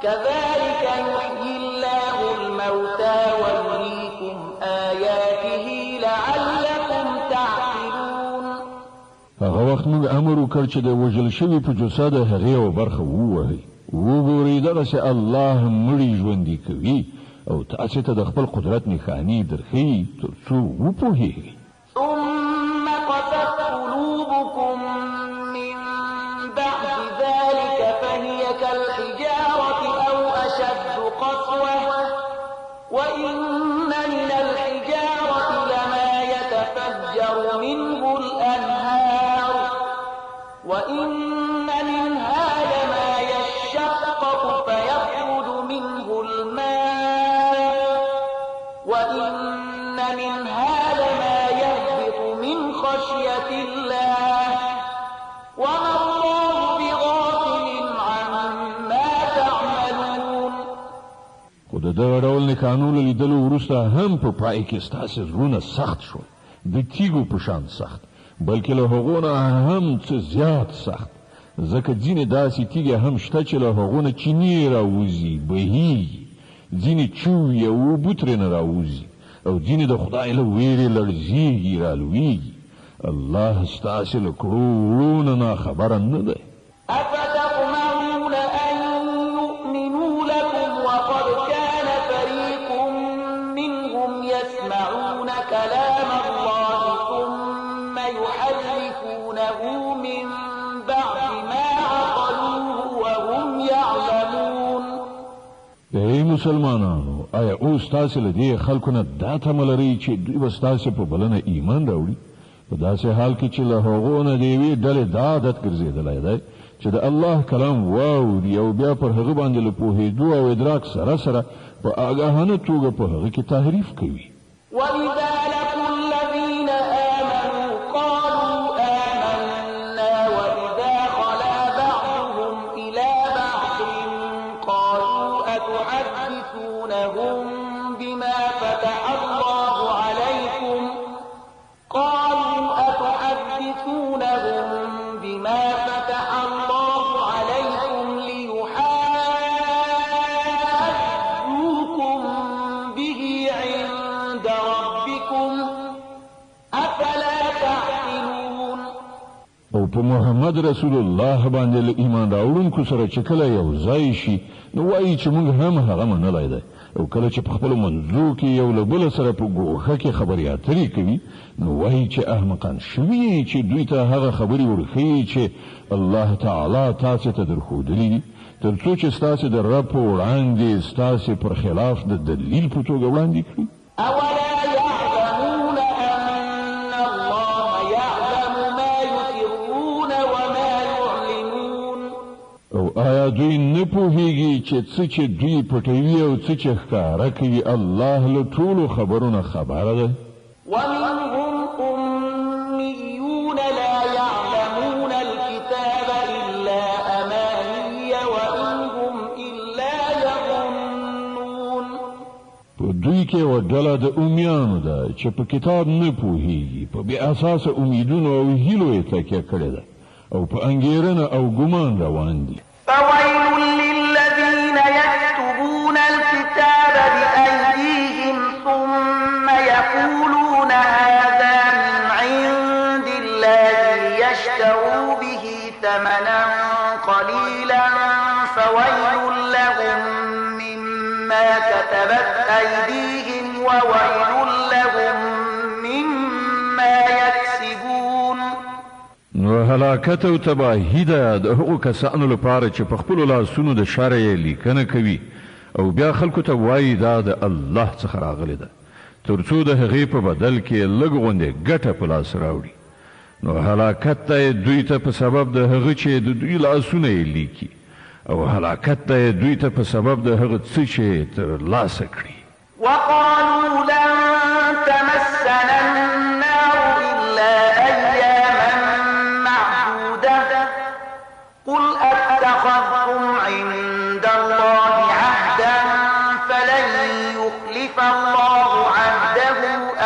كذلك يحيي الله الموتى ويريكم آياته لعلكم تعقلون. هغه وخت موږ امر وکړ چې د وژل شوي په جسه د هغې یوه برخه ووهئ. وګورئ دغسې الله مړي ژوندي کوي او تاسې ته د خپل قدرت نښانې درښیي تر څو وپوهېږئ. ثم قست قلوبكم من بعد ذلك فهي كالحجارة أو أشد قسوة وإن من الحجارة لما يتفجر منه الأنهار وإن منها لما يشقق فيخرج منه الماء وإن منها لما يهبط من خشية الله وما الله بغافل عما تعملون. خو د دغه ډول نښانو له لیدلو وروسته هم په پای کې ستاسې زړونه سخت شول، د تیږو په شان سخت، بلکې له هغو نه هم څه زیات سخت، ځکه ځینې داسې تیږې هم شته چې له هغو نه چینې راوځي، بهیږي، ځینې چوي او اوبه ترېنه راوځي، او ځینې د خدای له ویرې لړزېږي، رالویږي. الله ستاسې له کړو وړو نه خبره نه دی. أفتطمعون أن يؤمنوا لكم وقد كان فريق منهم يسمعون كلام الله ثم يحرفونه من بعد ما عقلوه وهم يعلمون. ای مسلمانانو، آیا اوس تاسې له دې خلکو نه دا تمه لرئ چې دوی به ستاسې په بلنه ایمان راوړي؟ په داسې حال کې چې له هغو نه د یوې ډلې دا عادت ګرځېدلی دی چې د الله کلام واوري او بیا پر هغه باندې له پوهېدو او ادراک سره سره په آګاهانه توګه په هغه کې تحریف کوي. وإذا لقوا الذين آمنوا قالوا آمنا وإذا خلا بعضهم إلى بعض قالوا أتحدثونهم بما فتح الله عليكم ليحاجوكم به عند ربكم أفلا تعقلون. او په محمد رسول الله باندې له ایمان راوړونکو سره چې کله یو ځای شي نو وایي چې موږ هم هغه منلی دی، او کله چې په خپلو منځو کې یو له بله سره په ګوښه کې خبرې اترې کوي نو وایي چې احمقان شوي چې دوی ته هغه خبرې ورښیي چې الله تعالی تاسې ته درښودلي دي، تر څو چې ستاسې د رب په وړاندې ستاسې پر خلاف د دلیل په توګه وړاندې کړي. أولا يعلمون أن الله يعلم ما يسرون وما يعلنون. او آیا دوی نه پوهیږي چې څه چې دوی پټوي او څه چې ښکاره کوي الله له ټولو خبرونه خبره ده؟ ومنهم أميون لا يعلمون الكتاب إلا أماني وإن هم إلا يظنون. په دوی کې یوه ډله د امیانو ده چې په کتاب نه پوهیږي، په بې اساسه امیدونو او هیلو یې تکیه کړې ده او په انګېرنه او ګمان روان دي. فويل للذين يكتبون الكتاب بأيديهم ثم يقولون هذا من عند الله ليشتروا به ثمنا قليلا فويل لهم مما كتبت أيديهم وويل لهم مما يكسبون. نو هلاکت او تباهی ده د هغو کسانو لپاره چې په خپلو لاسونو د شر یې لیکنه کوي او بیا خلکو ته وایي دا د الله څخه راغلی ده، تر څو د هغې په بدل کې لږ غوندې ګټه په لاس راوړي. نو هلاکت ته دوی ته په سبب د هغه چې د دوی لاسونه یې لیکي، او هلاکت ته دوی ته په سبب د هغه څه چې ترلاسه کړي. وقالوا لن تمسنا النار إلا أياما معدودة قل أتخذتم عند الله عهدا فلن يخلف الله عهده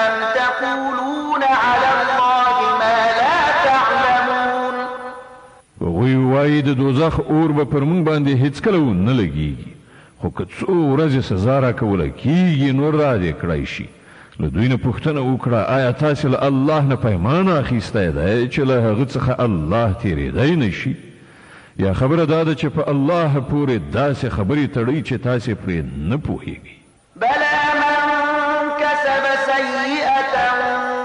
أم تقولون على الله ما لا تعلمون. وغوی وایي د دوزخ اور به پر موږ باندې هیڅکله نه لګیږي، خو که څو ورځې سزا راکوله کیږي نو را دې کړی شي. له دوی نه پوښتنه وکړه آیا تاسې له الله نه پیمان اخیستی دی چې له هغه څخه الله تېرېدی نه شي؟ یا خبره دا ده چې په الله پورې داسې خبرې تړئ چې تاسې پرې نه پوهیږئ. بلى من كسب سيئة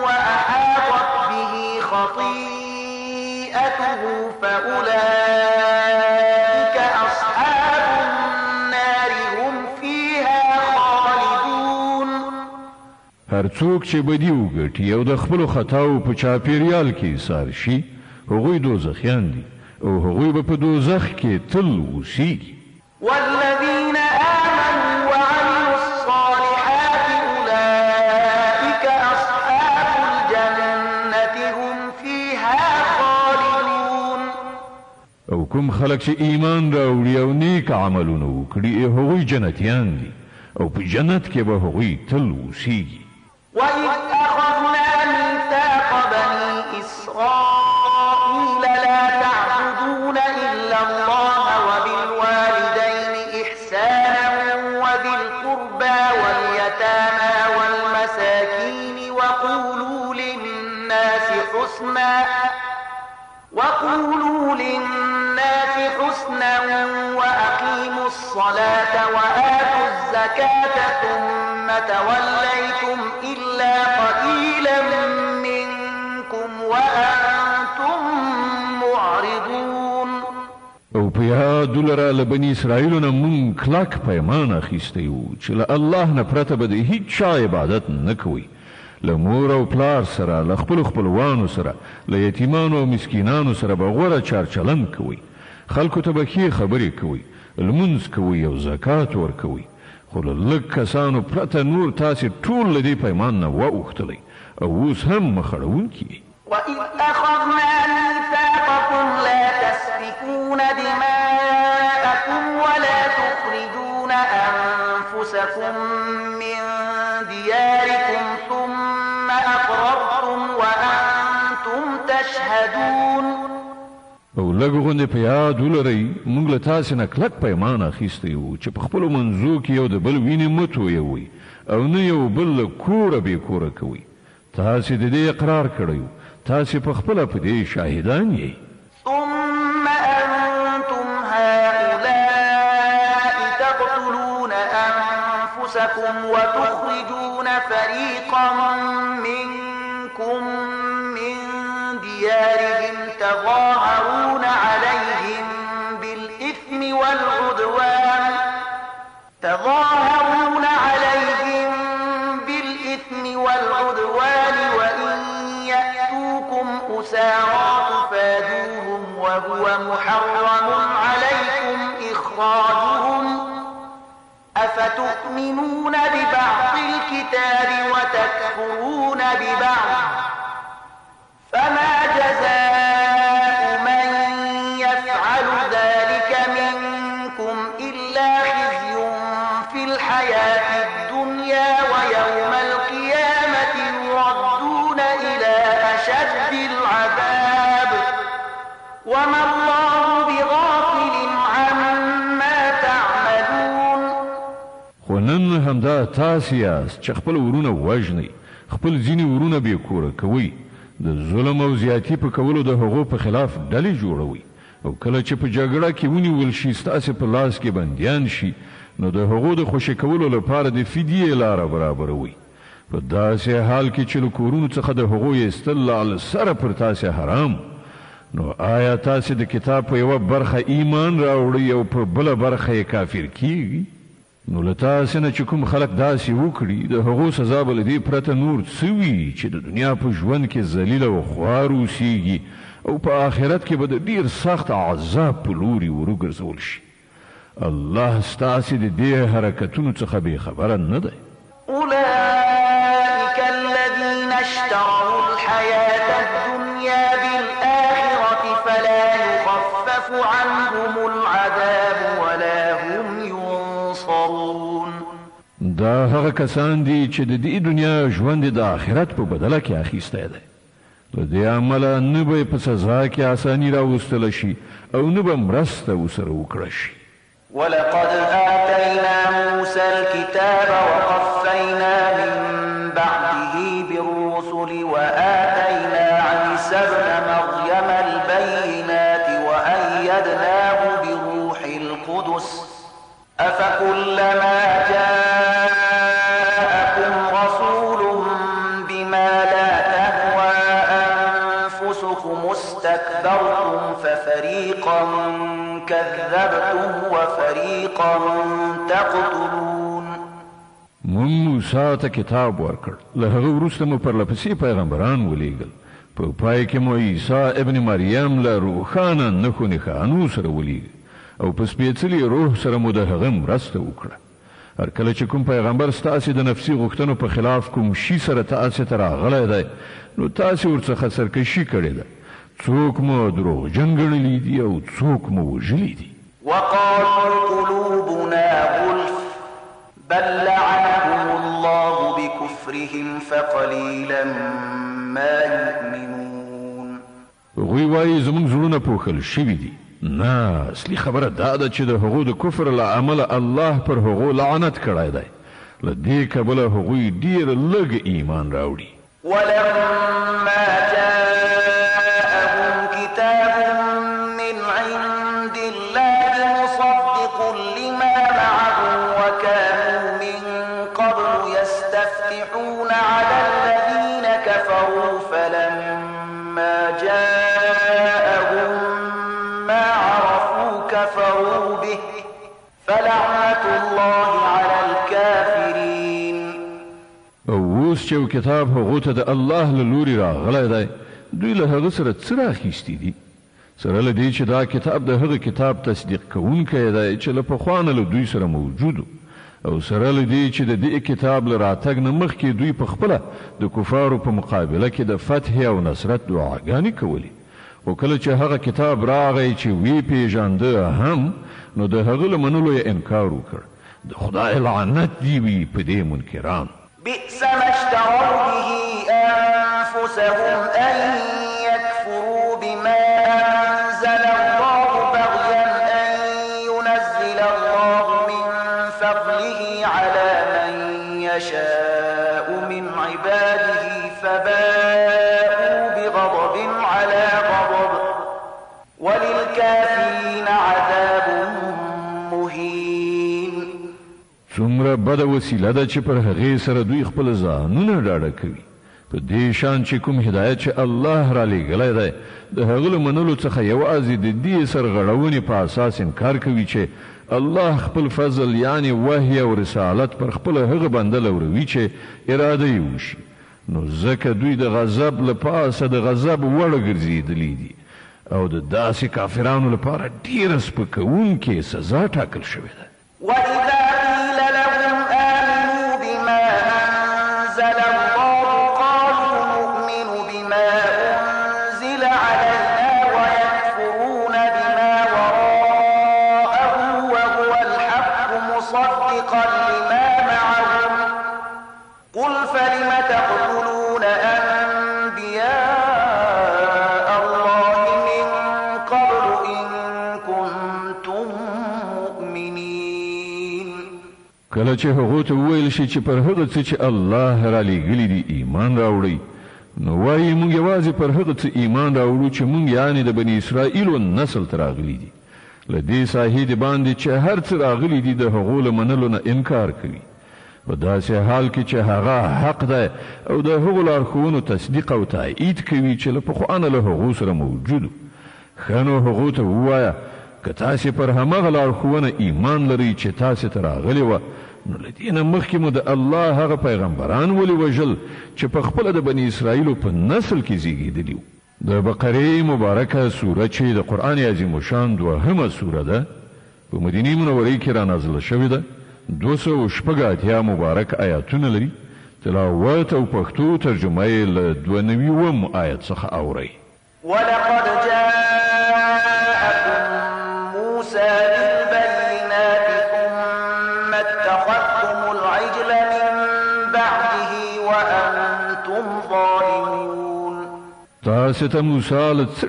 وأحاطت به خطيئته فأولئك أصحاب النار هم فيها خالدون. هر څوک چې بدي وګټي او د خپلو خطاو په چاپېریال کې ایسار شي هغوی دوزخیان دي او هغوی به په دوزخ کې تل اوسیږي. والذين آمنوا وعملوا الصالحات أولئك أصحاب الجنة هم فيها خالدون. او کوم خلک چې ایمان راوړي او نیک عملونه وکړي هغوی جنتیان دي او په جنت کې به هغوی تل اوسیږي. وإذ أخذنا ميثاق بني إسرائيل لا تعبدون إلا الله وبالوالدين إحسانا وذي القربى واليتامى والمساكين وقولوا للناس حسنا وأقيموا الصلاة وآتوا الزكاة ثم توليتم إلا قليلا منكم وأنتم معرضون. او په یاد ولره له بني اسرائیلو نه مونږ کلک پیمان اخیستی وو چې له الله نه پرته به د هیڅ چا عبادت نه کوئ. له مور او پلار سره، له خپلو خپلوانو سره، له یتیمانو او مسکینانو سره به غوره چارچلند کوئ. خلکو ته به ښې خبرې کوئ، لمونځ کوئ او زکات ورکوئ. خو له لږ کسانو پرته نور تاسې ټول له دې پیمان نه واوښتلی او اوس هم مخړونکي یئ. وإذ أخذنا ميثاقكم لا تسفكون دماءكم ولا تخرجون أنفسكم من دياركم ثم أقررتم وأنتم تشهدون. او لږ غوندې په یاد ولرئ موږ له تاسې نه کلک پیمان اخیستی وو چې په خپلو منځو کې یو د بل وینې مه تویوئ او نه یو بل له کوره بې کوره کوئ. تاسې د دې اقرار کړی وو، تاسې په خپله په دې شاهدان یئ. ثم أنتم هؤلاء تقتلون أنفسكم وتخرجون فريقا منكم من ديارهم تظاهرون عليهم بالإثم والعدوان وإن يأتوكم أسارى تفادوهم وهو محرم عليكم إخراجهم أفتؤمنون ببعض الكتاب وتكفرون ببعض فما جزاء من يفعل ذلك منكم إلا خزي في الحياة الدنيا ويوم نن همدا تاسې یاست چې خپل ورونه وژنئ، خپل ځینې ورونه بې کوره کوئ، د ظلم او زیاتي په کولو د هغو په خلاف ډلې جوړوئ، او کله چې په جګړه کې ونیول شي ستاسې په لاس کې بندیان شي نو د هغو د خوشي کولو لپاره د فدیې لاره برابروئ. په داسې حال کې چې له کورونو څخه د هغو ایستل له سره پر تاسې حرام، نو آیا تاسې د کتاب په یوه برخه ایمان راوړئ او په بله برخه یې کافر کیږي؟ نو له تاسې نه چې کوم خلک داسې وکړي د هغو سزا به له دې پرته نور څه وي چې د دنیا په ژوند کې ذلیل او خوار اوسیږي او په آخرت کې به د ډیر سخت عذاب په لوري وروګرځول شي. الله ستاسې د دې حرکتونو څخه بې خبره نه دی. أولئك الذين اشتروا الحياة الدنيا بالآخرة فلا يخفف عنهم العذاب ولا هم ينصرون. دا هغه کسان دي چې د دې دنیا ژوند د آخرت په بدله کې اخیستی دی. له دې امله نه به په سزا کې اساني راوستله شي او نه به مرسته ورسره وکړه شي. ولقد آتينا موسى الكتاب وقفينا من بعده بالرسل وآتينا عيسى ابن مريم البينات وأيدناه بروح القدس أفكلما جاءكم رسول بما لا تهوى أنفسكم استكبرتم ففريقا كذبتم وفريقا تقتلون. مون موسی ته کتاب ورکړ، له هغه وروسته مو پرلپسې پیغمبران ولیږل، په پای کې مو عیسی ابن مریم له روښانه نښو نښانو سره ولیږه او په سپېڅلي روح سره مو د هغه مرسته وکړه. هر کله چې کوم پیغمبر ستاسې د نفسي غوښتنو په خلاف کوم شي سره تاسې ته راغلی دی نو تاسې ورڅخه سرکشي کړې ده. څوک مو دروغجن ګڼلي دي او څوک مو وژلي دي. وقالوا قلوبنا غلف بل لعنهم الله بكفرهم فقليلا ما يؤمنون. هغوی وایي زموږ زړونه پوښل شوي دي. نه، اصلي خبره دا ده چې د هغو د کفر له امله الله پر هغو لعنت کړی دی. له دې کبله هغوی ډېر لږ ایمان راوړي. ولما جاءهم كتاب من عند الله مصدق لما معهم وكانوا من قبل يستفتحون على الذين كفروا فلما جاءهم ما عرفوا كفروا به فلعنة الله على الكافرين. اوس چې کتاب هغو ته د الله له لوري راغلی دی دوی له هغه سره څه راخیستي دي؟ سره له دې چې دا کتاب د هغه کتاب تصدیق کوونکی دی چې له پخوا نه له دوی سره موجود او سره له دې چې د دې کتاب له راتګ نه مخکې دوی په خپله د کفارو په مقابله کې د فتح او نصرت دعاګانې کولې. خو کله چې هغه کتاب راغی چې وی پیژانده هم نو د هغه له منلو یې انکار وکړ. د خدای لعنت دی وي په دې منکران. بئس ما اشتروا به أنفسهم أن يكفروا بما أنزل الله بغيا أن ينزل الله من فضله على من يشاء من عباده فباءوا بغضب على غضب وللكافرين عذاب مهين. څومره بده وسیله ده چې پر هغې سره دوی خپل ځانونه ډاډه کوي. په دې شان چې کوم هدایت چې الله را لېږلی دی د هغه له منلو څخه یوازې د دې سرغړونې په اساس انکار کوي چې الله خپل فضل یعنی وحی او رسالت پر خپل هغه بنده لوروي چې اراده یې وشي. نو ځکه دوی د غضب له پاسه د غضب وړ ګرځېدلي دي او د داسې کافرانو لپاره ډېره سپکوونکې سزا ټاکل شوې ده. وإذا قيل لهم آمنوا بما أنزل الله قالوا نؤمن بما أنزل علينا ويكفرون بما وراءه وهو الحق مصدقا لما معهم قل فلم تقتلون أنبياء الله من قبل إن كنتم مؤمنين. کله چې هغو ته وویل شي چې پر هغه څه چې الله را لېږلي دي ایمان راوړئ، نو وایي موږ یوازې پر هغه څه ایمان راوړو چې موږ یعنې د بني اسرائیلو نسل ته راغلي دي. له دې ساحې د باندې چې هر څه راغلي دي د هغو له منلو نه انکار کوي، په داسې حال کې چې هغه حق ده او د هغو لارښوونو تصدیق او تایید کوي چې له پخوا نه له هغو سره موجودو. ښه نو هغو ته ووایه که تاسې پر همغه لارښوونه ایمان لرئ چې تاسې ته راغلې وه، نو له دې نه مخکې مو د الله هغه پیغمبران ولې وژل چې په خپله د بني اسرائیلو په نسل کې زیږېدلي وو. د بقرې مبارکه سوره چې د قرآن عظیم شان 2مه سوره ده، په مدینې منورې کې را نازله شوې ده، 286 مبارک آیاتونه لري. تلاوت او پښتو ترجمه یې له 92 آیت څخه اورئ. ولقد جاءكم موسى بالبينات ثم اتخذتم العجل من بعده وأنتم ظالمون. تاسو ته موسی له څه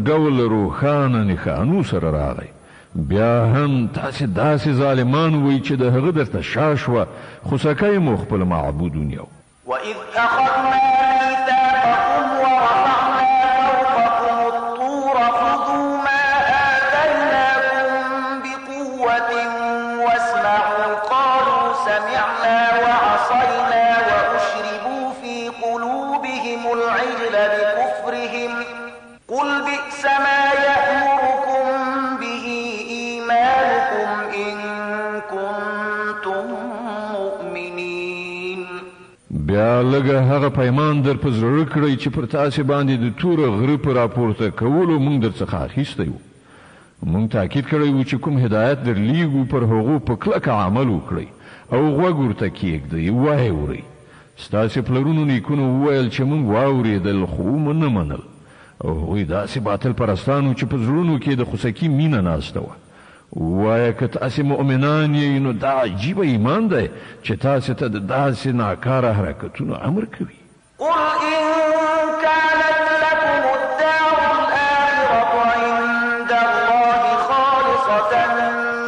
ډول روښانه نښانو سره راغی، بیا هم تاسې داسې ظالمان وئ چې د هغه درته شا شوه، خو سکی مو خپل معبود ونیو. وإذ أخذنا ميثاقكم ورفعنا فوقكم الطور خذوا ما آتيناكم بقوة واسمعوا قالوا سمعنا وعصينا وأشربوا في قلوبهم العجل بكفرهم قل بئس ما يأمركم به إيمانكم إن كنتم مؤمنين. بیا لږه هغه پیمان در په زړه کړئ چې پر تاسې باندې د توره غره په راپورته کولو موږ درڅخه اخیستی وو. موږ تاکید کړی وو چې کوم هدایت درلیږو پر هغو په کلکه عمل وکړئ او غوږ ورته کښېږدئ، وایې اورئ. ستاسې پلرونو نیکونو وویل چې موږ واورېدل خو مو نه منل، او هغوی داسې باطل پرستانو چې په زړونو کې د خوسکي مینه ناسته وه. وایه که تاسې مؤمنان یې نو دا عجیبه ایمان دی چې تاسې ته د داسې ناکاره حرکتونو امر کوي. قل إن كانت لكم الدار الآخرة عند الله خالصة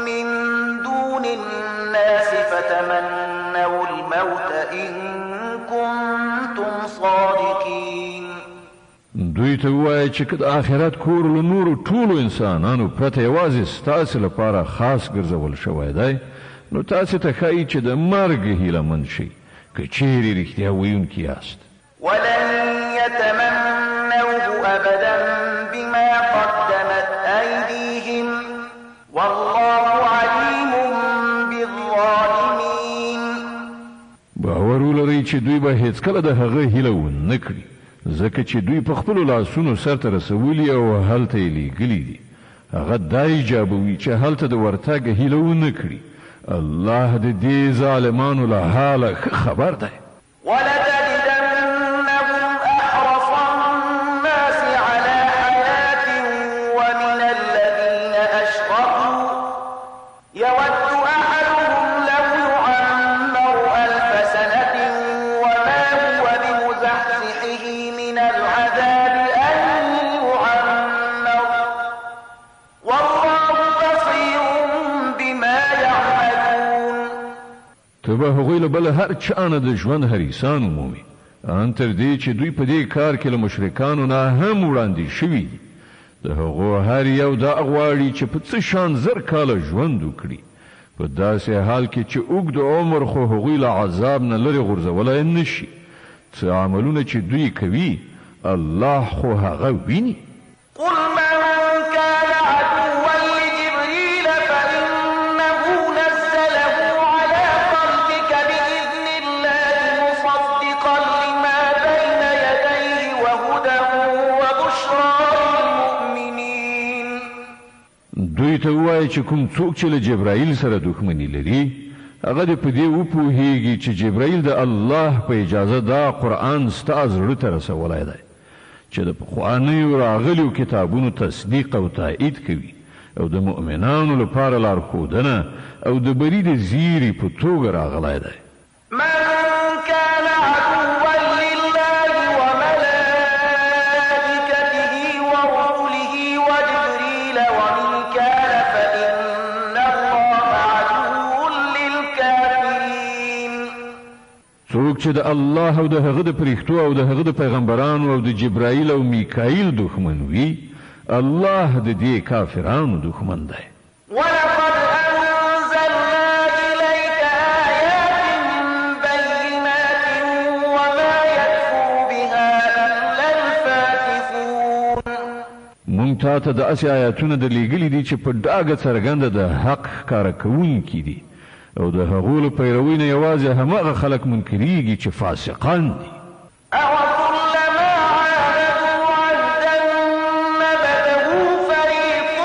من دون الناس فتمنوا الموت إن كنتم صادقين. دوی ته ووایه چې که د آخرت کور له نورو ټولو انسانانو پرته یوازې ستاسې لپاره خاص ګرځول شوی دی، نو تاسې ته ښایي چې د مرګ هیله مند شئ که چیرې رښتیا ویونکي یاست. ولن يتمنوه أبدا بما قدمت أيديهم والله عليم بالظالمين. باور ولرئ چې دوی به هیڅکله د هغه هیله ونه کړي، ځکه چې دوی په خپلو لاسونو سرته رسولي او هلته یې لیږلي دي. هغه دا ایجابوي چې هلته د ورتګ هیله ونه کړي. الله د دې ظالمانو له حاله ښه خبر دی. ولتجدنهم أحرص الناس على حياة ومن الذين أشركوا يود أحدهم لو يعمر 1000 سنة وما هو بمزحزحه من العذاب أن يعمر والله بصير بما يعملون. ته به هغوی له بله هر چا نه د ژوند حریصان ومومي، ان تر دې چې دوی په دې کار کې له مشرکانو نه هم وړاندې شوي دي. د هغو هر یو دا غواړي چې په څه شان 1000 کاله ژوند وکړي، په داسې حال کې چې اوږد عمر خو هغوی له عذاب نه لرې غورځولی نه شي. څه عملونه چې دوی کوي الله خو هغه ویني. قل من كان عدوا لجبريل فإنه نزله على قلبك بإذن الله مصدقا لما بين يديه وهدى وبشرى للمؤمنين. دوی ته ووایه چې کوم څوک چې له جبرائیل سره دښمني لري، هغه دې په دې وپوهیږي چې جبرائیل د الله په اجازه دا قرآن ستا زړه ته رسولی دی، چې د پخوانیو راغلیو کتابونو تصدیق او تایید کوي او د مؤمنانو لپاره لارښودنه او د بری د زیري په توګه راغلی دی. من كان عدوا لله وملائكته ورسله وجبريل وميكال فإن الله عدو للكافرين. چې د الله او د هغه د پرښتو او د هغه د پیغمبرانو او د جبرائیل او میکائیل دښمن وي الله د دې کافرانو دښمن دی. ولقد أنزلنا إليك آيات بينات وما يكفر بها إلا الفاسقون. مونږ ته د اسې آیاتونه د لیږلي دي چې په ډاګه څرګنده د حق ښکاره کوونکي دي او د هغو له پیروۍ نه یوازې هماغه خلک منکریږي چې فاسقان دي. أَوَكُلَّمَا عَاهَدُوا عَهْدًا نَبَذَهُ فَرِيقٌ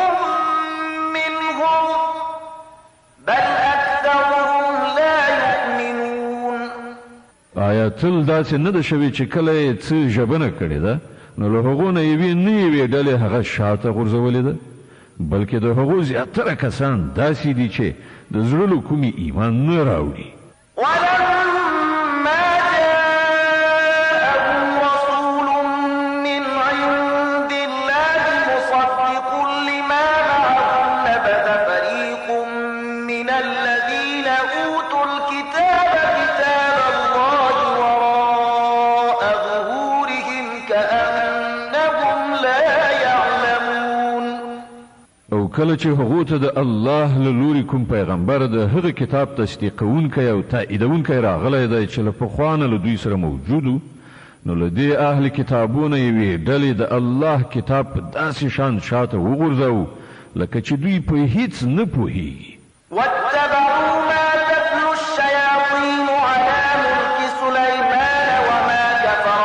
مِّنْهُمْ بَلْ أَكْثَرُهُمْ لَا يُؤْمِنُونَ. آیا تل داسې نه ده شوې چې کله یې څه ژبنه کړې ده نو له هغو نه یوې نه یوې ډلې هغه شاته غورځولې ده بلکې د هغو زیاتره کسان داسې دي چې د زړه له کومې ایمان نه راوړي. ولما جاءهم رسول من عند الله مصدق لما معهم نبذ فريق من الذين أوتوا الكتاب كتاب الله وراء ظهورهم كأنهم لا يعلمون. او کله چې هغو ته د الله له لوري کوم پیغمبر د هغه کتاب تصدیقونکی او تاییدونکی راغلی دی چې له پخوا نه له دوی سره موجودو نو له دې اهل کتابونه یوې ډلې د الله کتاب په داسې شان شاته وغورځوو لکه چې دوی په هیڅ نه پوهیږي. واتبعوا ما تتلو الشياطين على ملك سليمان وما كفر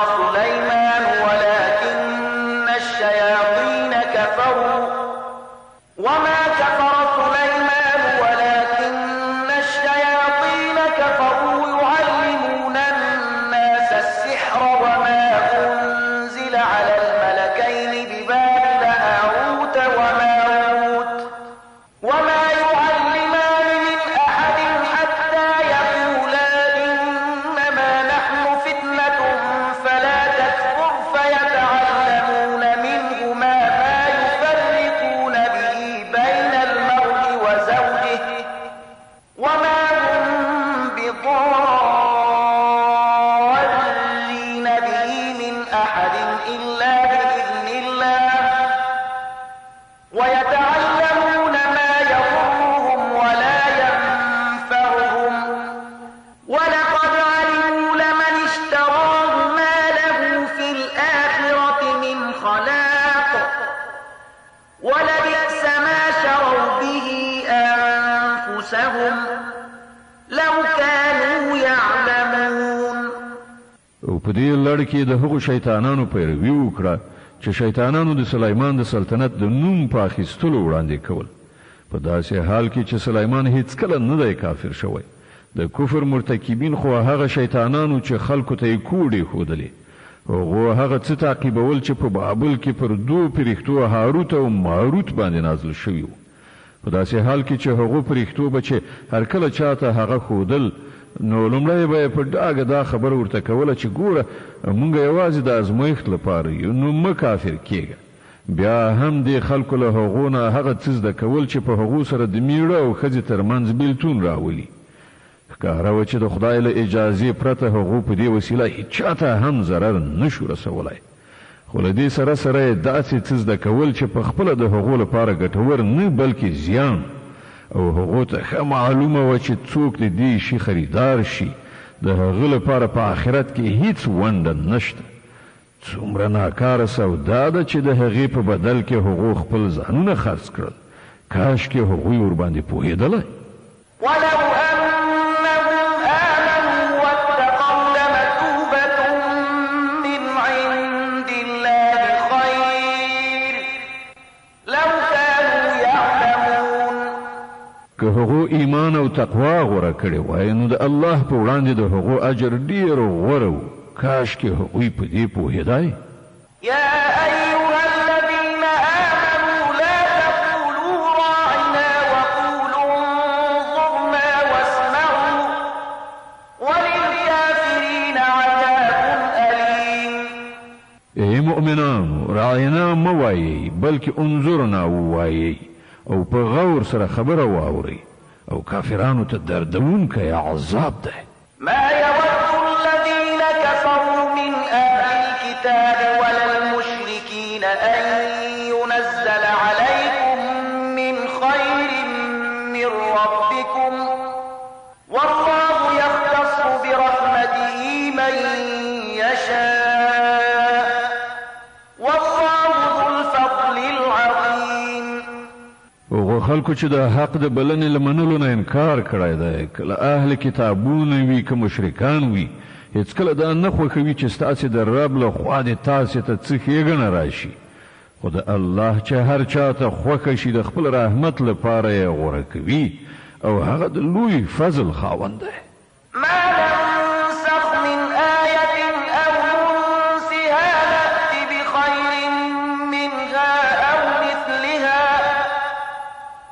سليمان ولكن الشياطين كفروا يعلمون الناس السحر وما أنزل على الملكين ببابل هاروت وماروت وما يعلمان من أحد حتى يقولا إنما نحن فتنة فلا تكفر فيتعلمون منهما ما يفرقون به بين المرء وزوجه وما هم بضارين به من أحد إلا بإذن الله ويتعلمون ما يضرهم ولا ينفعهم ولقد علموا لمن اشتراه ما له في الآخرة من خلاق ولبئس ما شروا به أنفسهم لو كانوا يعلمون. او په دې لړ کې د هغو شیطانانو پیروي وکړه چې شیطانانو د سلیمان د سلطنت د نوم په اخیستلو وړاندې کول په داسې حال کې چې سلیمان هیڅکله نه دی کافر شوی. د کفر مرتکبین خو هغه شیطانانو چې خلکو ته یې کوډې ښودلې هغو هغه څه تعقیبول چې په بابل کې پر دوو پرښتو هاروت او ماروت باندې نازل شوي وو. په داسې حال کې چې هغو پرښتو به چې هر کله چاته هغه ښودل نو لومړی به یې په ډاګه دا خبره ورته کوله چې ګوره مونږ یوازې د ازمایښت لپاره یو نو مه کافر کېږه. بیا هم دې خلکو له هغو نه هغه څه زده کول چې په هغو سره د میړه او ښځې ترمنځ بېلتون راولي. ښکاره وه چې د خدای له اجازې پرته هغو په دې وسیله هېچاته هم ضرر نشو رسولی. خو له دې سره سره یې داسې څه زده کول چې په خپله د هغو لپاره ګټور نه بلکې زیان او هغو ته ښه معلومه وه چې څوک د دې شي خریدار شي د هغه لپاره په آخرت کې هیڅ ونډه نشته. څومره ناکاره سودا ده چې د هغې په بدل کې هغو خپل ځانونه خرڅ کړل. کاشکې هغوی ورباندې پوهېدلی. ولو أنهم آمنوا واتقوا لمثوبة من عند الله خير لو كانوا يعلمون. که هغو ایمان او تقوا غوره کړې وای نو د الله په وړاندې د هغو اجر ډیر غوره و. کاشکې هغوی په دې پوهېدای. يا أيها الذين آمنوا لا تقولوا راعنا وقولوا انظرنا واسمعوا وللكافرين عذاب أليم. ای مؤمنانو راعنا مه وایئ بلکې انظرنا ووایئ او په غور سره خبره واورئ او کافرانو ته دردونکی عذاب دی. ما يود الذين ولا المشركين أن ينزل عليكم من خير من ربكم والله يختص برحمته من يشاء والله ذو الفضل العظيم. او خلکو چې د حق د بلنې لمنلو نه انکار کړی دی، کله اهل کتابونه وي که مشرکان وي، هیڅکله دا نه خوښوي چې ستاسې د رب له خوا دې تاسې ته څه ښېګڼه راشي، خو د الله چې هر چا ته خوښه شي د خپل رحمت لپاره یې غوره کوي او هغه د لوی فضل خاوند دی. ما ننسخ من آية أو ننسها نأت بخير منها أو مثلها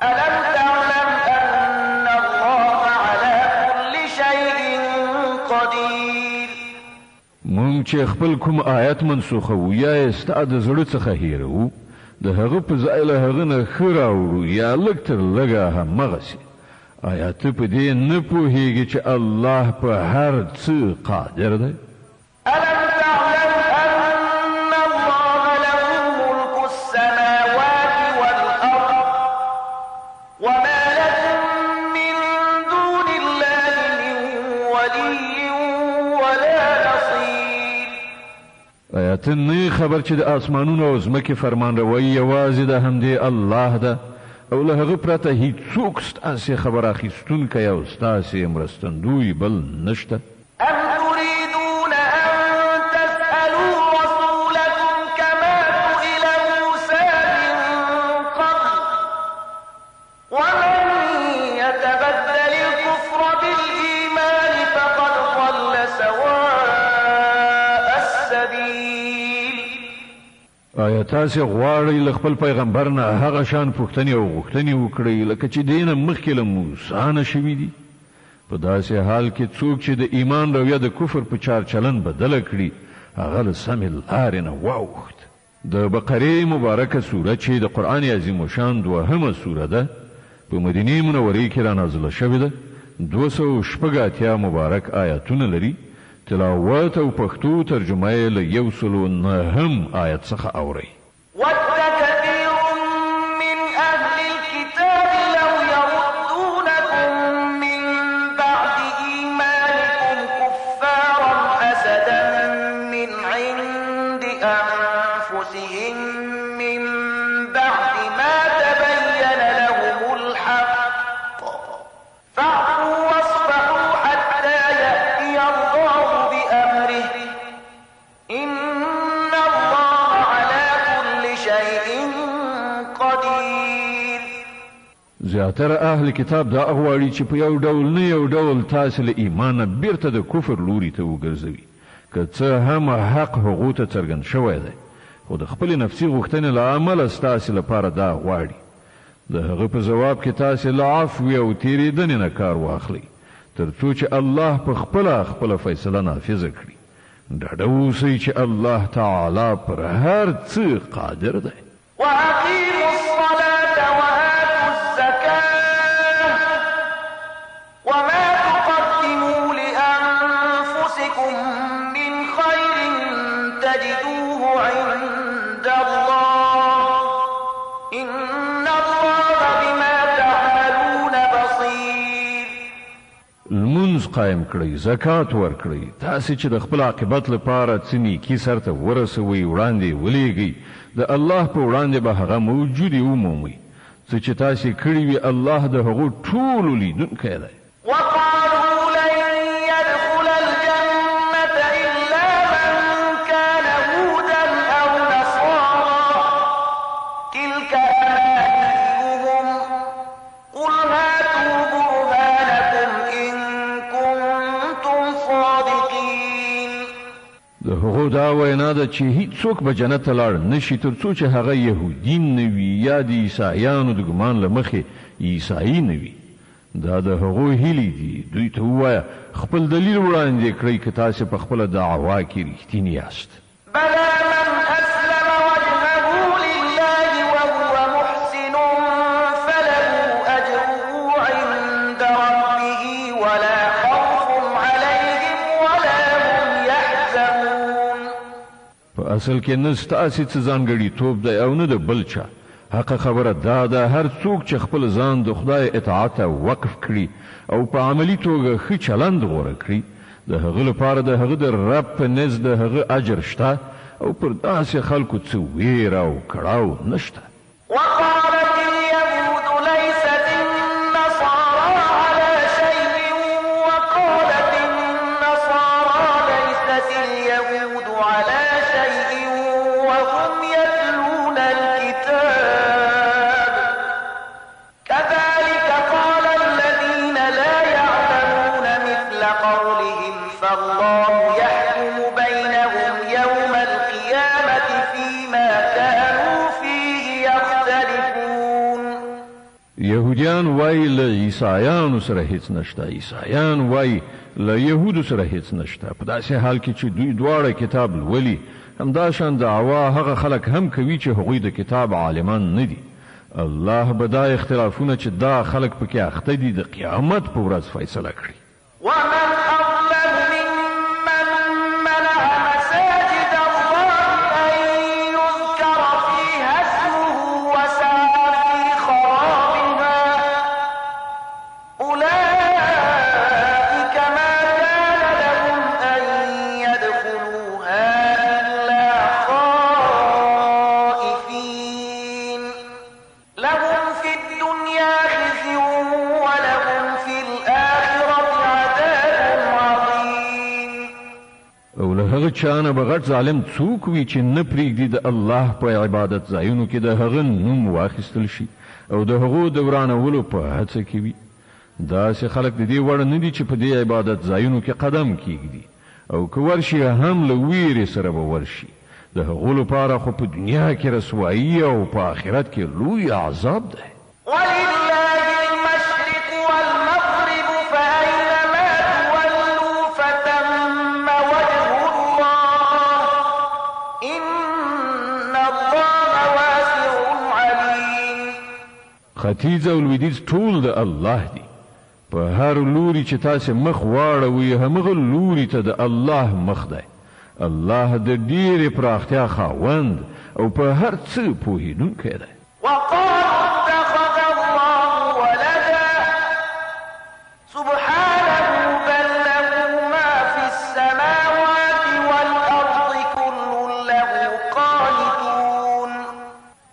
ألم تعلم أن الله على كل شيء قدير. مونږ چې خپل کوم آیت منسوخوو یا یې ستا د زړه څخه هېروو، د هغه په ځای له هغه نه ښه راوړو یا لږ تر لږه همغسې. آیا ته په دې نه پوهېږې چې الله په هر څه قادر دی؟ ألم تعلم أن الله له ملك السماوات والأرض وما لكم من دون الله من ولي ولا نصير. آیا ته نه خبر چې د آسمانونو او ځمکې فرمانروي یوازې د همدې الله ده او له هغه پرته هیڅوک ستاسې خبر اخیستونکی او ستاسې مرستندوی بل نشته؟ أم تريدون أن تسألوا رسولكم كما سئل موسى من قبل ومن يتبدل الكفر بالإيمان فقد ضل سواء السبيل. آیا تاسې غواړئ له خپل پیغمبر نه هغه شان پوښتنې او غوښتنې وکړئ لکه چې دې نه مخکې له موسی نه شوي دي؟ په داسې حال کې څوک چې د ایمان رویه د کفر په چار چلن بدله کړي هغه له سمې لارې نه واوښت. د بقرې مبارکه سوره چې د قرآن عظیم شان دوهمه سوره ده په مدینې منورې کې رانازله شوې ده، 286 مبارک آیاتونه لري. تلاوت او پښتو ترجمه یې له 109 آیت څخه اورئ. ود كثير من أهل الكتاب لو يردونكم من بعد إيمانكم كفارا حسدا من عند أنفسهم من بعد ما تبين لهم الحق فاعفوا واصفحوا حتى يأتي الله بأمره إن الله على كل شيء قدير. زیاتره اهل کتاب دا غواړي چې په یو ډول نه یو ډول تاسې له ایمانه بیرته د کفر لوري ته وګرځوي، که څه هم حق هغو ته څرګند شوی دی، خو د خپلې نفسي غوښتنې له امله ستاسې لپاره دا غواړي. د هغه په جواب کې تاسې له عفو او تېرېدنې نه کار واخلئ تر څو چې الله په خپله فیصله نافظه کړي. ډاډه اوسئ چې الله تعالی پر هر څه قادر دی. وأقيموا الصلاة وآتوا الزكاة وما تقدموا لأنفسكم من خير تجدوه عند الله إن الله بما تعملون بصير. لمونځ قایم کړئ، زکات ورکړئ، تاسې چې د خپل عاقبت لپاره څه نیکي سرته ورسوئ وړاندې ولېږئ، د الله په وړاندې به هغه موجودې ومومئ. څه چې تاسې کړي وي الله د هغو ټولو لیدونکی دی. وقالوا لن يدخل الجنة إلا من كان هودا أو نصارى تلك أمانيهم قل هاتوا برهانكم إن كنتم صادقين. د هغو دا وینا ده چې هیڅوک به جنت ته لاړ نشي تر څو چې هغه یهودین نه وي یا د عیسایانو د ګمان له مخې عیسایي نه وي. دا د هغو هیلې دي. دوی ته ووایه خپل دلیل وړاندې کړئ که تاسې په خپله دعوا کې رښتیني یاست. بلى من أسلم وجهه لله وهو محسن فله أجره عند ربه ولا خوف عليهم ولا هم يحزنون. په اصل کې نه ستاسې څه ځانګړیتوب دی او نه د بل چا. حق خبره دا ده هر څوک چې خپل ځان د خدای اطاعت ته وقف کړي او په عملي توګه ښه چلند غوره کړي د هغه لپاره د هغه د رب په نزد د هغه اجر شته او پر داسې خلکو څه ویره او کړاو نشته. وقالت اليهود ليست النصارى على شيء وقالت النصارى ليست اليهود على شيء وهم يتلون الكتاب كذلك قال الذين لا يعلمون مثل قولهم فالله يحكم بينهم يوم القيامة فيما كانوا فيه يختلفون. يهوديان وای له عیسایانو سره هیڅ نشته، عیسایان وای له يهودو سره هیڅ نشته. په داسې حال کې چې دوی دواړه کتاب لولي همداشان دعوا هغه خلک هم کوي چې هغوی د کتاب عالمان نه دي. الله به دا اختلافونه چې دا خلک پکې اخته دي د قیامت په ورځ فیصله کړي. ومن أظلم ممن منع مساجد الله أن يذكر فيها اسمه وسعى في خرابها أولئك ما كان لهم أن يدخلوها إلا خائفين لهم في الدنيا خزي ولهم في الآخرة عذاب عظيم. او له هغه چانه به غټ ظالم څوک وي چې نه پرېږدي د الله په عبادت ځایونو کې د هغه نوم واخیستل شي او د هغو د ورانولو په هڅه کې وي. داسې خلک د دې وړ نه دي چې په دې عبادت ځایونو کې قدم کېږدي او که ورشي هم له ویرې سره به ورشي. د هغو لپاره خو په دنیا کې رسوایي او په آخرت کې لوی عذاب دی. ولله المشرق والمغرب فأينما تولوا فثم وجه الله إن الله واسع عليم. ختیځ او لویدیځ ټول د الله دي. په هر لوري چې تاسې مخ واړوي همغه لوري ته د الله مخ دی. الله د ډېرې پراختیا خاوند او په هر څه پوهېدونکی دی. وقالوا اتخذ الله ولدا سبحانه بل له ما في السماوات والأرض كل له قانتون.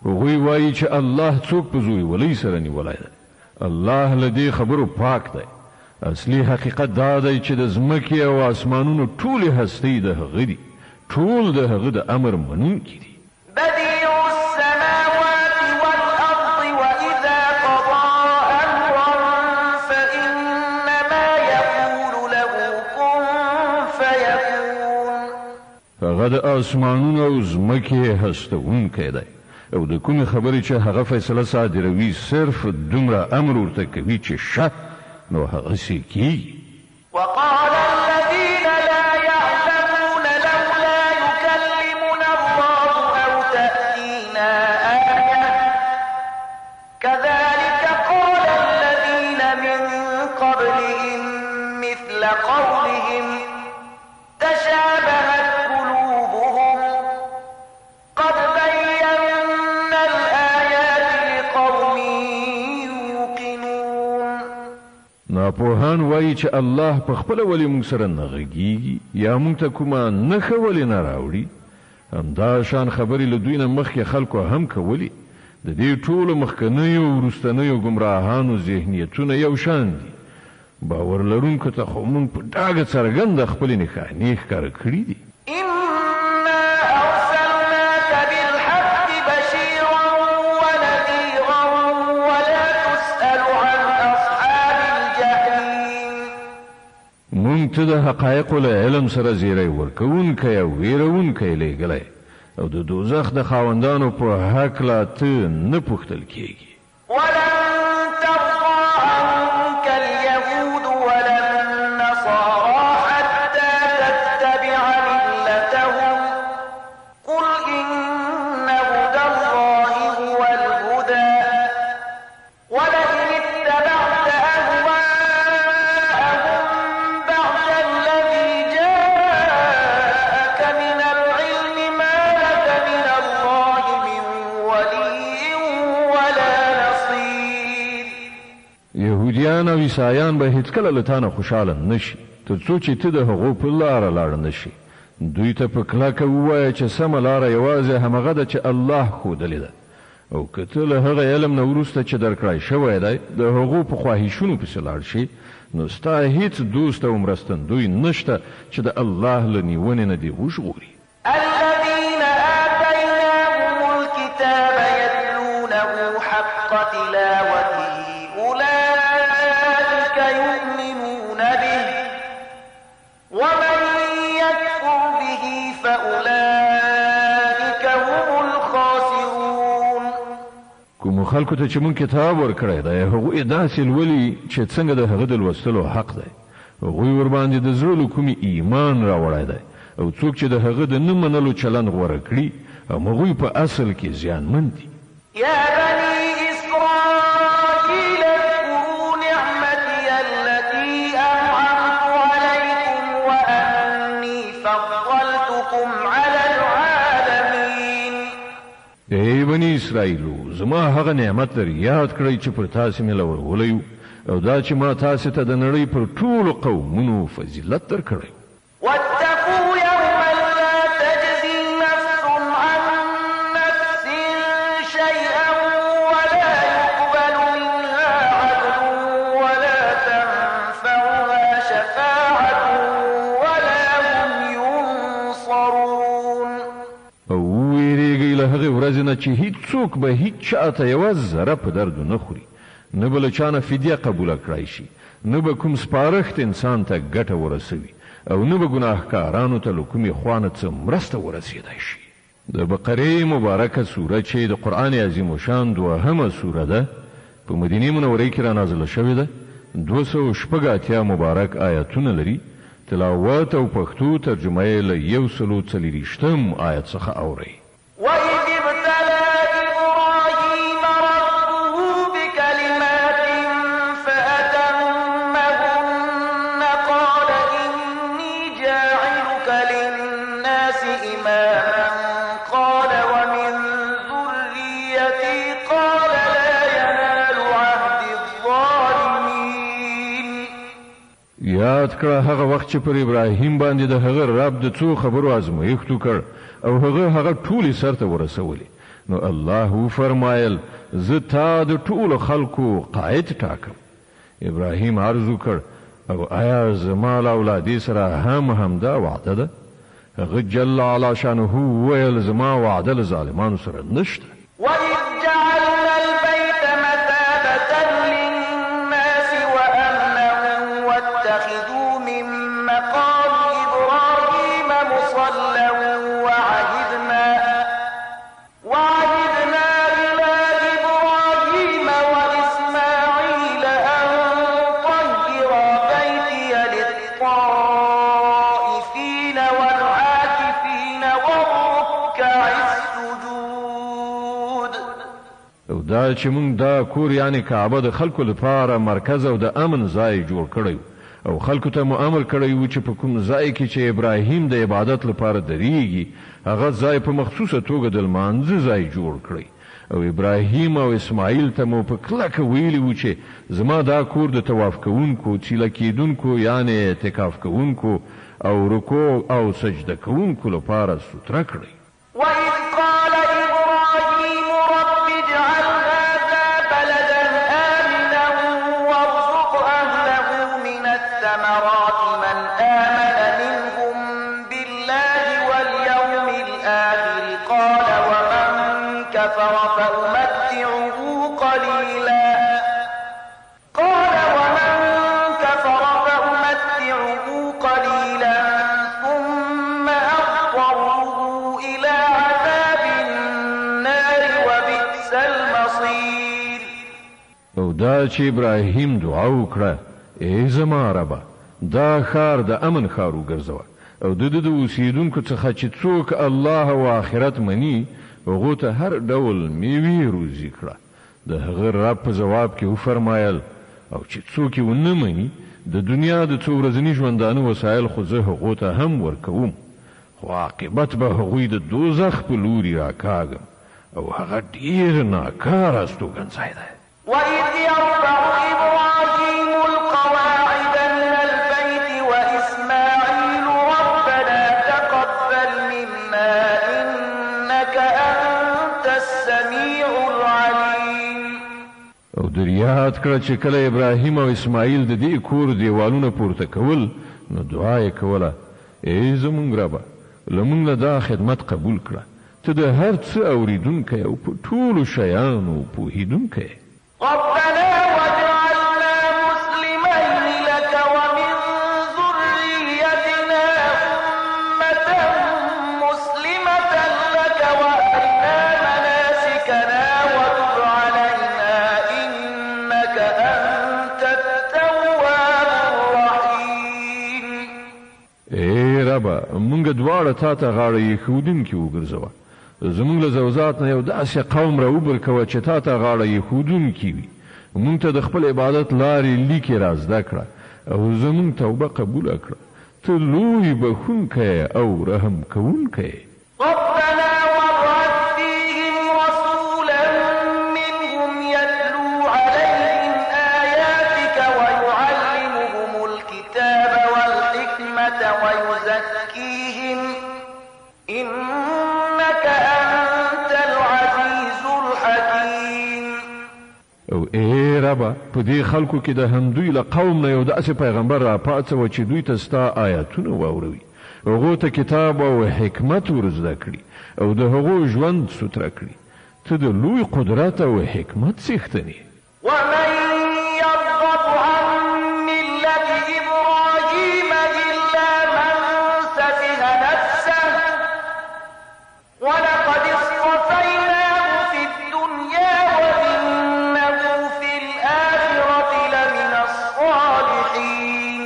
هغوی وایي چې الله څوک په زوی ولۍ سره نیولی دی. الله له دې خبرو پاک دی. اصلي حقیقت دا دی چې د ځمکې او آسمانونو ټولې هستۍ د هغه دي. ټول د هغه د امر منونکي دي. بديع السماوات والأرض وإذا قضى أمرا فإنما يقول له كن فيكون. هغه د آسمانونو او ځمکې هستوونکی دی او د کومې خبرې چې هغه فیصله صادروي صرف دومره امر ورته کوي چې شه نو هغسې کېږي. وقال الذين لا يعلمون لولا يكلمنا الله أو تأتينا آية كذلك قال الذين من قبلهم مثل قولهم تشابهت قلوبهم قد بينا الآيات لقوم يوقنون. ناپوهان وایي چې الله په خپله ولې موږ سره نه غږیږي یا موږ ته کومه نښه ولې نه راوړي. همدا شان خبرې له دوی نه مخکې خلکو هم کولې. د دې ټولو مخکنیو او وروستنیو ګمراهانو ذهنیتونه یو شان دي. باور لرونکو ته خو موږ په ډاګه څرګنده خپلې نښانې ښکاره کړي دي. إنا أرسلناك بالحق بشيرا ونذيرا ولا تسأل عن أصحاب الجحيم. موږ ته د حقایقو له علم سره زیری ورکوونکی او ویرونکی لیږلی او د دوزخ د خاوندانو په هکله ته نه پوښتل کیږي. ولن ترضى عنك اليهود ولا النصارى حتى تتبع ملتهم قل إن هدى الله هو الهدى ولئن اتبعت أهواءهم بعد الذي جاءك من العلم ما لك يهوديان او عیسایان به هیڅکله له تا نه خوشحاله نشي تر څو چې ته د هغو په لاره لاړ نشي. دوی ته په کلکه ووایه چې سمه لاره یوازې همغه ده چې الله ښودلې ده، او که ته له هغه علم نه وروسته چې درکړی شوی دی د هغو په خواهشونو پسې لاړ شي، نو ستا هیڅ دوست او مرستندوی نشته چې د الله له نیونې نه دې وژغوري. الذين آتيناهم الكتاب يتلونه حق تلاوته أولئك يؤمنون به ومن يكفر به فأولئك هم الخاسرون. کوم خلکو ته چې مونږ کتاب ورکړی دی هغوی داسې لولي چې څنګه د هغه د لوستلو حق دی، هغوی ورباندې د زړه له کومې ایمان راوړی دی، او څوک چې د هغه د نه منلو چلند غوره کړي هغوی په اصل کې زیانمن دي. يا بني إسرائيل اذكروا نعمتي التي أنعمت عليكم وأني فضلتكم على العالمين. ای بني اسرائیلو، زما هغه نعمت در یاد کړئ چې پر تاسې مې لورولی او دا چې ما تاسې ته د نړۍ پر ټولو قومونو فضیلت درکړی. واتقوا يوما لا تجزي نفس عن نفس شيئا ولا يقبل منها عدل ولا تنفعها شفاعة ولا هم ينصرون. او ویریږئ له هغې ورځې نه چې هیڅوک به هیڅ چا ته یوه ذره په دردو نه خوري، نه به له چا نه فدیه قبوله کړی شي، نه به کوم سپارښت انسان ته ګټه ورسوي، او نه به ګناهکارانو ته له کومې خوا نه څه مرسته ورسېدی شي. د بقرې مبارکه سوره چې د قرآن عظیم الشان دوهمه سوره ده په مدینې منورې کې را نازله شوې ده، 286 مبارک آیتونه لري. تلاوت او پښتو ترجمه یې له 140 آیت څخه اورئ. وإذ ابتلى إبراهيم ربه بكلمات فأتمهن قال إني جاعلك للناس إماما قال ومن ذريتي قال لا ينال عهد الظالمين. یاد کړه هغه وخت چې پر ابراهیم باندې د هغه رب د څو خبرو ازمایښت وکړ او هغه ټولې سرته ورسولې، نو الله فرمایل زه تا د ټولو خلکو قائد ټاکم. ابراهیم عرض وکړ او آیا زما له اولادې سره همدا وعده ده؟ هغه جل علا شانه ویل زما وعده له ظالمانو سره نشته. وإذ جعلنا البيت مثابة للناس وأمنا واتخذوا من مقام إبراهيم مصلى وعهدنا إلى إبراهيم وإسماعيل أن طهر بيتي للطائفين والعاكفين والركع السجود. او دا چې مونږ دا کور یعنی کعبه د خلکو لپاره مرکز او د امن ځای جوړ کړی او خلکو ته مو امر کړی و چې په کوم ځای کې چې ابراهیم د عبادت لپاره درېږي هغه ځای په مخصوصه توګه د لمانځه ځای جوړ کړی، او ابراهیم او اسماعیل ته مو په کلکه ویلي و چې زما دا کور د طواف کوونکو، چیله کیدونکو یعنی اعتکاف کوونکو او رکوع او سجده کوونکو لپاره ستره کړی. وإذ قال إبراهيم رب اجعل هذا بلدا آمنا وارزق أهله من الثمرات من آمن منهم بالله واليوم الآخر قال ومن كفر فأمتعه قليلا ثم أضطره إلى عذاب النار وبئس المصير. او دا چې ابراهیم دعا وکړه ای زما ربه دا ښار د امن ښار وګرځوه او د اوسیدونکو څخه چې څوک الله او آخرت مني هغو ته هر ډول میوې روزي کړه. د هغه رب په جواب کې وفرمایل او چې څوک یې ونه مني د دنیا د څو ورځني ژوندانه وسایل خو زه هغو ته هم ورکوم، خو عاقبت به هغوی د دوزخ په لوري راکاږم او هغه ډېر ناکاره استوګنځای دی. وإذ يرفع إبراهيم در یاد کړه چې کله ابراهیم او اسماعیل د دې کور دیوالونه پورته کول نو دعا یې کوله ای زمونږ ربه لمونږ له دا خدمت قبول کړه ته د هر څه اوریدونکی او په ټولو شیانو پوهیدونکی ربنا واجعلنا مسلمين لك ومن ذريتنا أمة مسلمة لك وأرنا مناسكنا وتب علينا إنك أنت التواب الرحيم ای ربه مونږ دواړه تا ته غاړه ایښودونکي وګرځوه زمونږ له زوزات نه یو داسې قوم راوبر کوه چې تا ته غاړه ایښودونکي وي مونږ ته د خپل عبادت لارې لیکې را زده کړه او زمونږ توبه قبوله کړه ته لوی بخښونکی او رحم کوونکی ربنا وابعث فيهم رسولا منهم يتلو عليهم آياتك ويعلمهم الكتاب والحكمة ويزكيهم إنك أنت العزيز الحكيم او ای ربه په دې خلکو کې د همدوی له قوم نه یو داسې پیغمبر را پاڅوه چې دوی ته ستا آیاتونه واوروي هغو ته کتاب او حکمت ور زده کړي او د هغو ژوند سوتره کړي ته د لوی قدرت او حکمت څښتن یې ومن يرغب عن ملة إبراهيم إلا من سفه نفسه ولقد اصطفيناه في الدنيا وإنه في الآخرة لمن الصالحين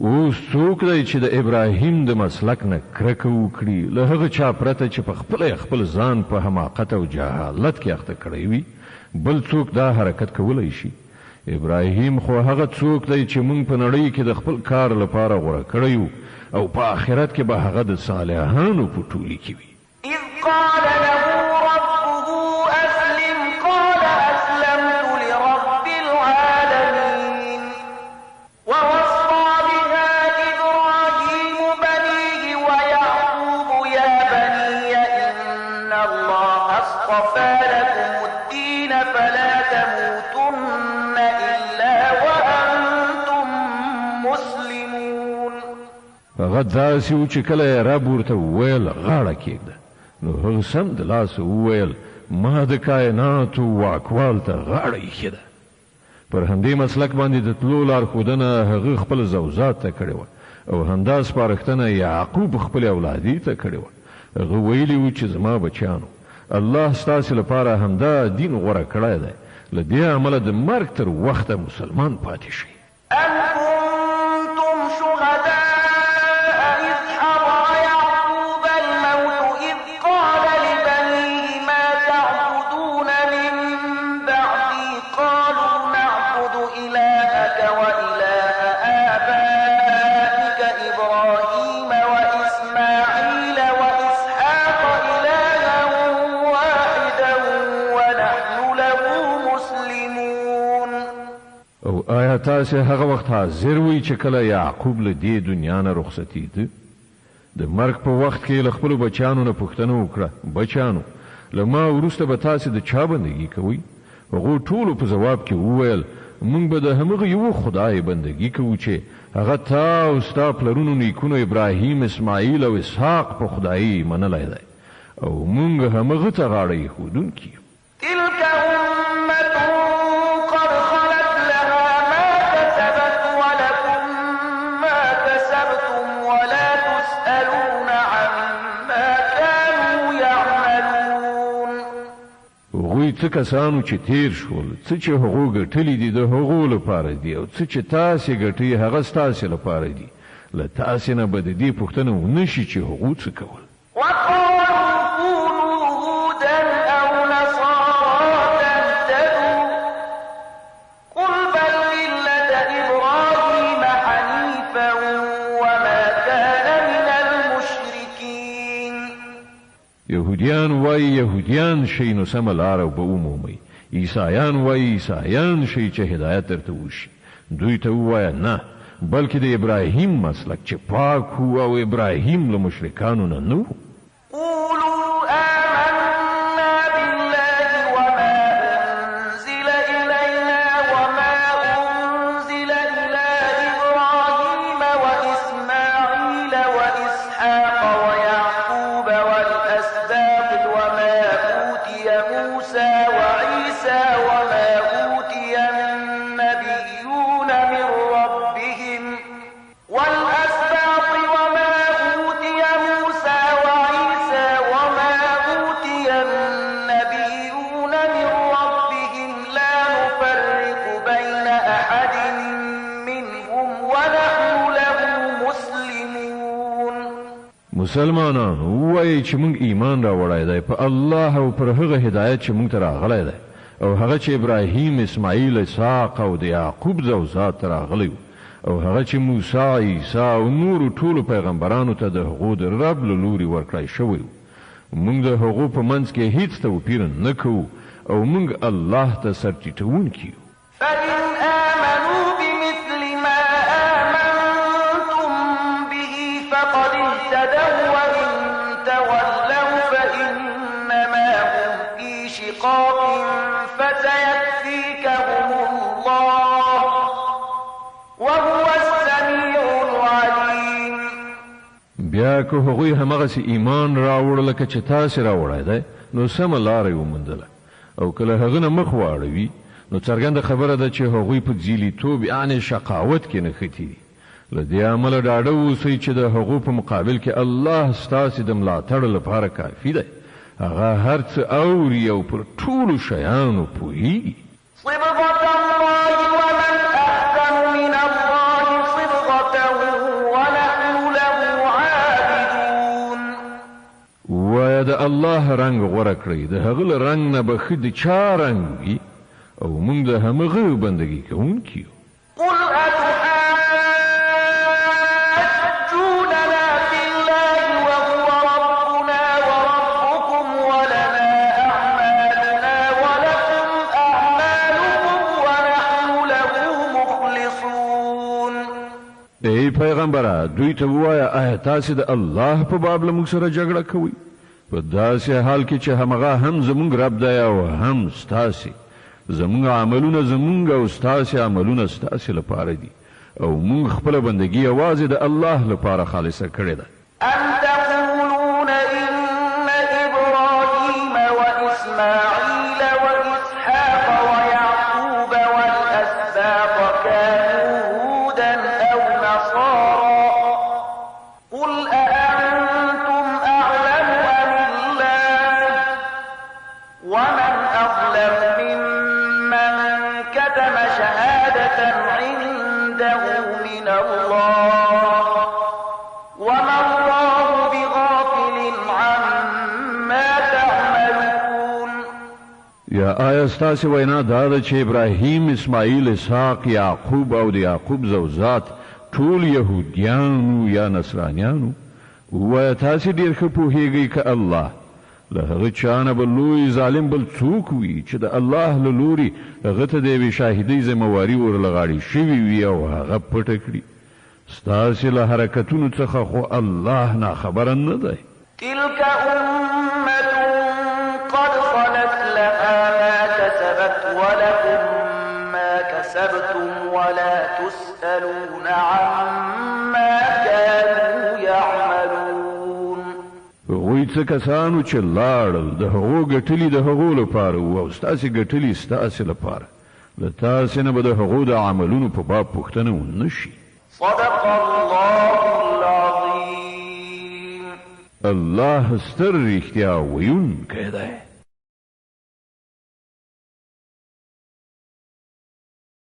اوس څوک دی چې د ابراهیم د مسلک نه کرکه وکړي له هغه چا پرته چې په خپل ځان په حماقت او جهالت کې اخته کړی وي بل څوک دا حرکت کولی شي ابراهیم خو هغه څوک دی چې موږ په نړۍ کې د خپل کار لپاره غوره کړی او په آخرت کې به هغه د صالحانو په ټولي کې وي إذ قال له ربه أسلم قال أسلمت لرب العالمين ووصى بها إبراهيم بنيه ويعقوب يا بني إن الله اصطفى لكم الدين فلا تموتن إلا وأنتم مسلمون هغه داسې و چې کله یې رب ورته وویل غاړه کېږده نو هغه سم د لاسه وویل ما د کائناتو واکوال ته غاړه ایښې ده پر همدې مسلک باندې د تلو لارښودنه هغه خپل زوزات ته کړې وه او همدا سپارښتنه یعقوب خپل اولادي ته کړې وه هغه ویلي و چې زما بچیانو الله ستاسې لپاره همدا دین غوره کړی دی له دې امله د مرګ تر وخته مسلمان پاتې شئ أم كنتم شهداء إذ حضر يعقوب الموت إذ قال لبنيه ما تعبدون من بعدي قالوا نعبد إلهك وإله آبائك إبراهيم وإسماعيل وإسحاق إلها واحدا ونحن له مسلمون او آیا تاسې هغه وخت حاضر وئ چې کله یعقوب له دې دنیا نه رخصتېده د مرګ په وخت کې له خپلو بچیانو نه پوښتنه وکړه بچیانو له ما وروسته به تاسې د چا بندګي کوئ هغو ټولو په ځواب کې وویل موږ به د همغه یو خدای بندګي کوو چې هغه تا او ستا پلرونو نیکونو ابراهیم اسماعیل او اسحاق په خدایي منلی دی او موږ همغه ته غاړه ایښودونکي یو تلك أمة قد خلت لها ما كسبت ولكم ما كسبتم ولا تسألون عما كانوا يعملون هغوی څه کسانو چې تیر شول څه چې هغو ګټلي دي د هغو لپاره دي او څه چې تاسې ګټئ هغه ستاسې لپاره دي له تاسې نه به د دې پوښتنه ونه شي چې هغو څه کول وقالوا كونوا هودا أو نصارى تهتدوا قل بل ملة إبراهيم حنيفا وما كان من المشركين یهودیان وایي یهودیان شئ نو سمه لاره به ومومئ عیسایان وایي عیسایان شئ چې هدایت درته وشي دوی ته ووایه نه بلکې د ابراهیم مسلک چې پاک و او ابراهیم له مشرکانو نه نه و قولوا آمنا بالله وما أنزل إلى مسلمانانو وایي چې موږ ایمان راوړی دی په الله او پر هغه هدایت چې موږ ته راغلی دی او هغه چې ابراهیم اسماعیل اسحاق او د یعقوب زوجات ته راغلی او هغه چې موسی عیسی او نور ټولو پیغمبرانو ته د هغو د رب له لوري ورکړی شوی موږ د هغو په منځ کې هیڅ توپیر نه کوو او موږ الله ته سرټیټونکي یو. فإن آمنوا بمثل ما آمنتم به فقد اهتدوا وإن تولوا فإنما هم في شقاق فسيكفيكهم الله وهو السميع العليم. بیا که هغوی همغسې ایمان راوړل لکه چې تاسې راوړی دی نو سمه لاره یې وموندله او که له هغه نه مخ واړوي نو څرګنده خبره ده چې هغوی په ځیلیتوب یعنې شقاوت کې نښتي دي. له دې امله ډاډه اوسئ چې د هغو په مقابل کې الله ستاسې د ملاتړ لپاره کافي دی. هغه هر څه اوري او پر ټولو شیانو پوهیږي. صبغة الله ومن أحسن من الله صبغة ونحن له عابدون. وایه د الله رنګ غوره کړئ د هغه له رنګ نه به ښه د چا رنګ وي او موږ د همغه بندګي کوونکي یو. قل أتحاجوننا في الله وهو ربنا وربكم ولنا أعمالنا ولكم أعمالكم ونحن له مخلصون. ای پیغمبره دوی ته ووایه آیا تاسې د الله په باب له موږ سره جګړه کوئ په داسې حال کې چې همغه هم زموږ رب دی او هم ستاسې. زمونږ عملونه زمونږ او ستاسې عملونه ستاسې لپاره دي او موږ خپله بندګي یوازې د الله لپاره خالصه کړې ده. أم تقولون إن إبراهيم وإسماعيل وإسحاق ويعقوب والأسباط كانوا هودا أو نصارى قل أأنتم أعلم أم الله ومن أظلم ممن كتم شهادة عنده من الله وما الله بغافل عما تعملون. یا آیا ستاسې وینا دا ده چې ابراهیم اسماعیل اسحاق یعقوب او د یعقوب زوجات ټول یهودیانو یا نصرانیانو؟ وایه تاسې ډېر ښه پوهیږئ که الله له هغه چا نه به لوی ظالم بل څوک وي چې د الله له لوري هغه ته د یوې شاهدۍ ذمهواري ورله غاړې شوي وي او هغه پټه کړي. ستاسې له حرکتونو څخه خو الله ناخبره نه دی. تلك أمة قد خلت لها ما كسبت ولكم ما كسبتم ولا تسألون عما كانوا يعملون. هغوی څه کسانو چې لاړل د هغو ګټلي د هغو لپاره او ستاسې ګټلي ستاسې لپاره له تاسې نه به د هغو د عملونو په باب پوښتنه ونه شي. صدق الله العظيم. الله ستر رښتیا ویونکی دی.